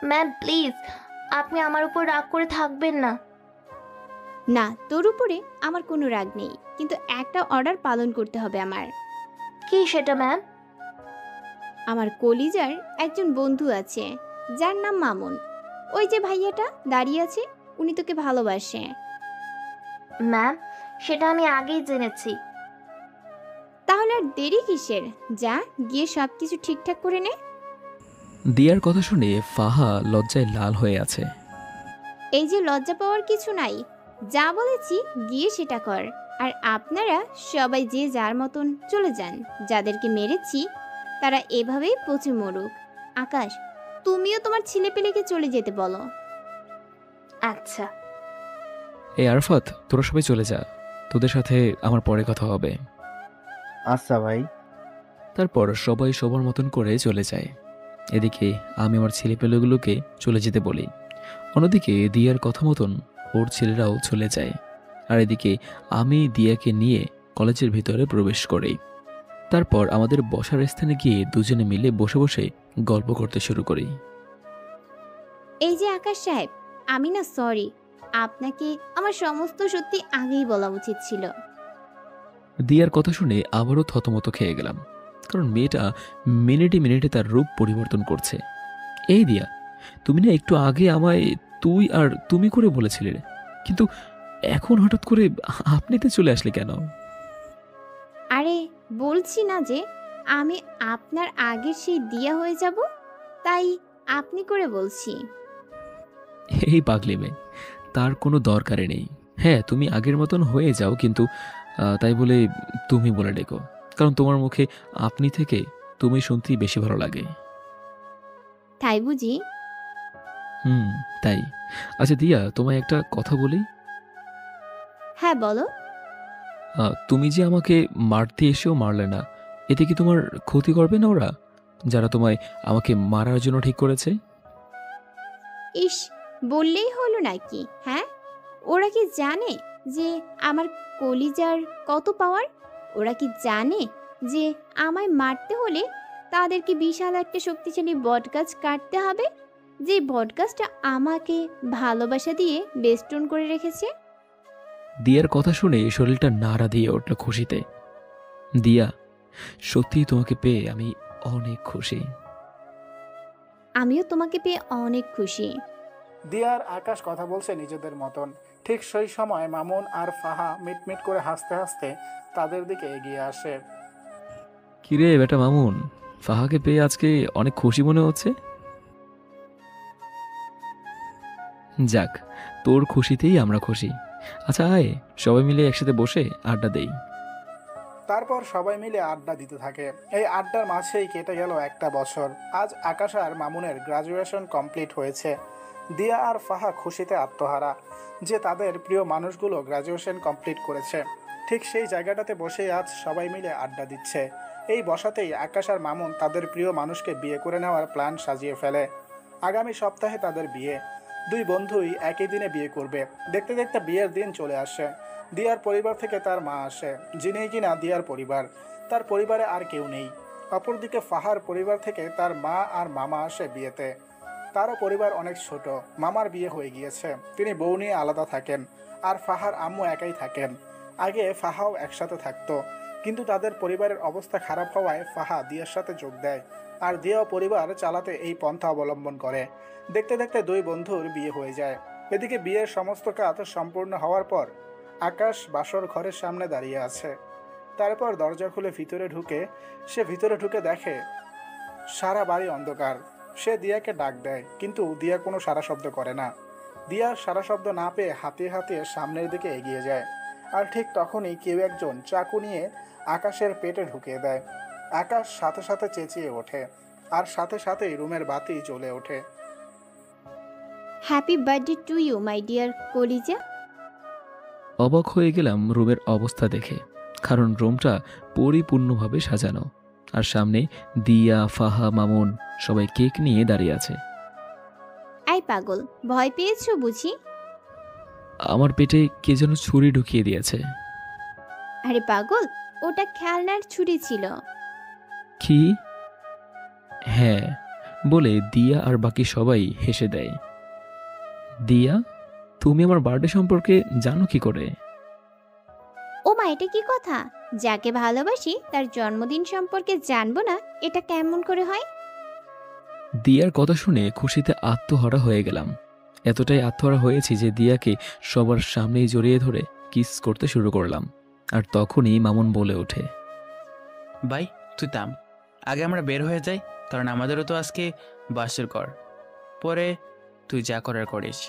ম্যাম প্লিজ, আপনি আমার উপর রাগ করে থাকবেন না। না, তোর উপরে আমার কোনো রাগ নেই, কিন্তু একটা অর্ডার পালন করতে হবে আমার। কি সেটা ম্যাম? আমার কলিজার একজন বন্ধু আছে যার নাম মামুন। ওই যে ভাইয়াটা দাঁড়িয়ে আছে, উনি তোকে ভালোবাসে। ম্যাম সেটা আমি আগেই জেনেছি। তাহলে আর দেরি কিসের? যা গিয়ে সব কিছু ঠিকঠাক করে নে। দিয়ার কথা শুনে ফাহা লজ্জায় লাল হয়ে আছে। এই যে লজ্জা পাওয়ার কিছু নাই, যা বলেছি গিয়ে সেটা কর। আর আপনারা সবাই যে যার মতন চলে যান। যাদেরকে মেরেছি তারা এভাবেই পচে মরুক। আকাশ, তুমিও তোমার ছেলেপেলেকে চলে যেতে বলো। আচ্ছা। এই আরফাত, তোরা সবাই চলে যা, তোদের সাথে আমার পরে কথা হবে। আচ্ছা ভাই। তারপর সবাই সবার মতন করে চলে যায়। এদিকে আমি আমার ছেলেপেলেগুলোকে চলে যেতে বলি। অন্যদিকে দিয়ার কথা মতন ওর ছেলেরাও চলে যায়। আর এদিকে আমি দিয়াকে নিয়ে কলেজের ভিতরে প্রবেশ করি। তারপর আমাদের বসার স্থানে গিয়ে দুজনে মিলে বসে বসে গল্প করতে শুরু করি। এই যে আকাশ সাহেব, আমি না সরি, আপনাকে আমার সমস্ত সত্যি আগেই বলা উচিত ছিল। দিয়ার কথা শুনে আবারও থতমত খেয়ে গেলাম, কারণ মেয়েটা মিনিটে মিনিটে তার রূপ পরিবর্তন করছে। এই দিয়া, তুমি না একটু আগে আমায় তুই আর তুমি করে বলেছিলে, কিন্তু এখন হঠাৎ করে আপনিতে চলে আসলে কেন? আরে বলছি না যে আমি আপনার আগের সেই দিয়া হয়ে যাব, তাই আপনি করে বলছি। এই পাগলি মেয়ে, তার কোনো দরকারই নেই। হ্যাঁ, তুমি আগের মতন হয়ে যাও, কিন্তু তাই বলে তুমি বলে ডেকো, কারণ তোমার মুখে আপনি থেকে তুমি শুনতেই বেশি ভালো লাগে। তাই বুঝি? তাই। আচ্ছা দিয়া, তোমায় একটা কথা বলি। হ্যাঁ বলো। তুমি যে আমাকে মারতে এসেও মারলে না, এতে কি তোমার ক্ষতি করবে না ওরা, যারা তোমায় আমাকে মারার জন্য ঠিক করেছে? ইস, বললেই হলো নাকি? হ্যাঁ, ওরা কি জানে যে আমার কলিজার কত পাওয়ার? ওরা কি জানে যে আমায় মারতে হলে তাদেরকে বিশাল একটা শক্তিশালী বটগাছ কাটতে হবে, যে বটগাছটা আমাকে ভালোবাসা দিয়ে বেষ্টন করে রেখেছে? দিয়ার কথা শুনে শরীরটা নাড়া দিয়ে উঠল খুশিতে। দিয়া, সত্যি তোমাকে পেয়ে আমি অনেক খুশি। আমিও তোমাকে পেয়ে অনেক খুশি। দিয়ার আকাশ কথা বলছে নিজেদের মতন। ঠিক সেই সময় মামুন আর ফাহা মিটমিট করে হাসতে হাসতে তাদের দিকে এগিয়ে আসে। কিরে বেটা মামুন, ফাহাকে পেয়ে আজকে অনেক খুশি মনে হচ্ছে। যাক, তোর খুশিতেই আমরা খুশি। আচ্ছা আয়, সবাই মিলে একসাথে বসে আড্ডা দেই। তারপর সবাই মিলে আড্ডা দিতে থাকে। এই আড্ডার মাঝেই কেটে গেল একটা বছর। আজ আকাশ আর মামুনের গ্রাজুয়েশন কমপ্লিট হয়েছে। দিয়া আর ফাহা খুশিতে আত্মহারা যে তাদের প্রিয় মানুষগুলো গ্রাজুয়েশন কমপ্লিট করেছে। ঠিক সেই জায়গাটাতে বসেই আজ সবাই মিলে আড্ডা দিচ্ছে। এই বসাতেই আকাশ আর মামুন তাদের প্রিয় মানুষকে বিয়ে করে নেওয়ার প্ল্যান সাজিয়ে ফেলে। আগামী সপ্তাহে তাদের বিয়ে। দুই বন্ধুই একই দিনে বিয়ে করবে। দেখতে দেখতে বিয়ের দিন চলে আসে। দিয়ার পরিবার থেকে তার মা আসে, যিনি কিনা দিয়ার পরিবার। তার পরিবারে আর কেউ নেই। অপরদিকে ফাহার পরিবার থেকে তার মা আর মামা আসে বিয়েতে। তারও পরিবার অনেক ছোট। মামার বিয়ে হয়ে গিয়েছে, তিনি বউ নিয়ে আলাদা থাকেন, আর ফাহার আম্মু একাই থাকেন। আগে ফাহাও একসাথে থাকতো, কিন্তু তাদের পরিবারের অবস্থা খারাপ হওয়ায় ফাহা দিয়ার সাথে যোগ দেয়, আর দিয়াও পরিবার চালাতে এই পন্থা অবলম্বন করে। দেখতে দেখতে দুই বন্ধুর বিয়ে হয়ে যায়। এদিকে বিয়ের সমস্ত কাজ সম্পূর্ণ হওয়ার পর আকাশ বাসর ঘরের সামনে দাঁড়িয়ে আছে। তারপর দরজা খুলে ভিতরে ঢুকে দেখে সারা বাড়ি অন্ধকার। সে দিয়াকে ডাক দেয়, কিন্তু দিয়া কোনো সারা শব্দ করে না। দিয়া সারা শব্দ না পেয়ে হাতিয়ে হাতিয়ে সামনের দিকে এগিয়ে যায়, আর ঠিক তখনই কেউ একজন চাকু নিয়ে আকাশের পেটে ঢুকিয়ে দেয়। আকাশ সাথে সাথে চেঁচিয়ে ওঠে, আর সাথে সাথেই রুমের বাতি জ্বলে ওঠে। Happy birthday to you my dear কলিজা। অবাক হয়ে গেলাম রুমের অবস্থা দেখে, কারণ রুমটা পরিপূর্ণভাবে সাজানো, আর সামনে দিয়া, ফাহা, মামুন সবাই কেক নিয়ে দাঁড়িয়ে আছে। আই পাগল, ভয় পেয়েছো বুঝি? আমার পেটে কে যেন ছুরি ঢুকিয়ে দিয়েছে। আরে পাগল, ওটা খেলনার ছুরি ছিল। কি? হ্যাঁ বলে দিয়া আর বাকি সবাই হেসে দেয়। দিয়া, তুমি আমার বার্থডে সম্পর্কে জানো কি করে? ও মা, এটা কি কথা? যাকে ভালোবাসি তার জন্মদিন সম্পর্কে জানবো না, এটা কেমন করে হয়? দিয়ার কথা শুনে খুশিতে আত্মহারা হয়ে গেলাম। এতটাই আত্মহারা হয়েছি যে দিয়াকে সবার সামনেই জড়িয়ে ধরে কিস করতে শুরু করলাম। আর তখনই মামুন বলে ওঠে, ভাই তুই থাম, আগে আমরা বের হয়ে যাই, কারণ আমাদেরও তো আজকে বাসর ঘর। পরে তুই যা করার করিস।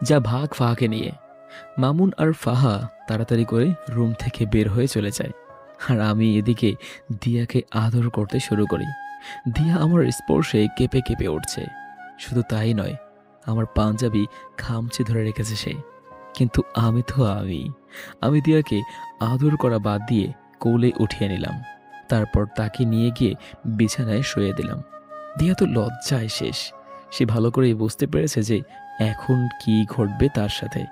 যা ভাগ ফাহাকে নিয়ে। মামুন আর ফাহা তাড়াতাড়ি করে রুম থেকে বের হয়ে চলে যায়, আর আমি এদিকে দিয়াকে আদর করতে শুরু করি। দিয়া আমার স্পর্শে কেঁপে কেঁপে উঠছে। শুধু তাই নয়, আমার পাঞ্জাবি খামচে ধরে রেখেছে সে। কিন্তু আমি দিয়াকে আদর করা বাদ দিয়ে কোলে উঠিয়ে নিলাম। তারপর তাকে নিয়ে গিয়ে বিছানায় শুয়ে দিলাম। দিয়া তো লজ্জায় শেষ। সে ভালো করেই বুঝতে পেরেছে যে এখন কি ঘটবে তার সাথে,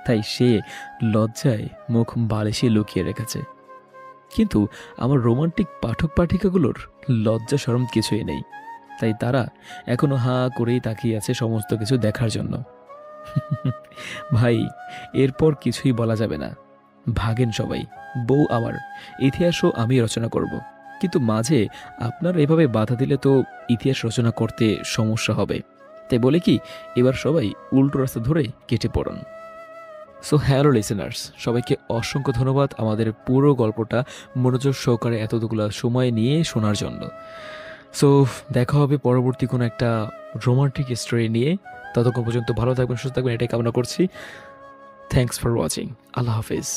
তাই সে লজ্জায় মুখ বালিশে লুকিয়ে রেখেছে। কিন্তু আমার রোমান্টিক পাঠক পাঠিকাগুলোর লজ্জা শরম কিছুই নেই, তাই তারা এখনো হাঁ করেই তাকিয়ে আছে সমস্ত কিছু দেখার জন্য। ভাই, এরপর কিছুই বলা যাবে না। ভাগেন সবাই, বউ আমার, ইতিহাসও আমি রচনা করব। কিন্তু মাঝে আপনার এভাবে বাধা দিলে তো ইতিহাস রচনা করতে সমস্যা হবে। তাই বলে কি, এবার সবাই উল্টো রাস্তা ধরে কেটে পড়ুন। সো হ্যালো লিসেনার্স, সবাইকে অসংখ্য ধন্যবাদ আমাদের পুরো গল্পটা মনোযোগ সহকারে এতগুলো সময় নিয়ে শোনার জন্য। সো দেখা হবে পরবর্তী কোনো একটা রোমান্টিক স্টোরি নিয়ে। ততক্ষণ পর্যন্ত ভালো থাকবেন, সুস্থ থাকবেন, এটাই কামনা করছি। Thanks for watching. Allah Hafiz.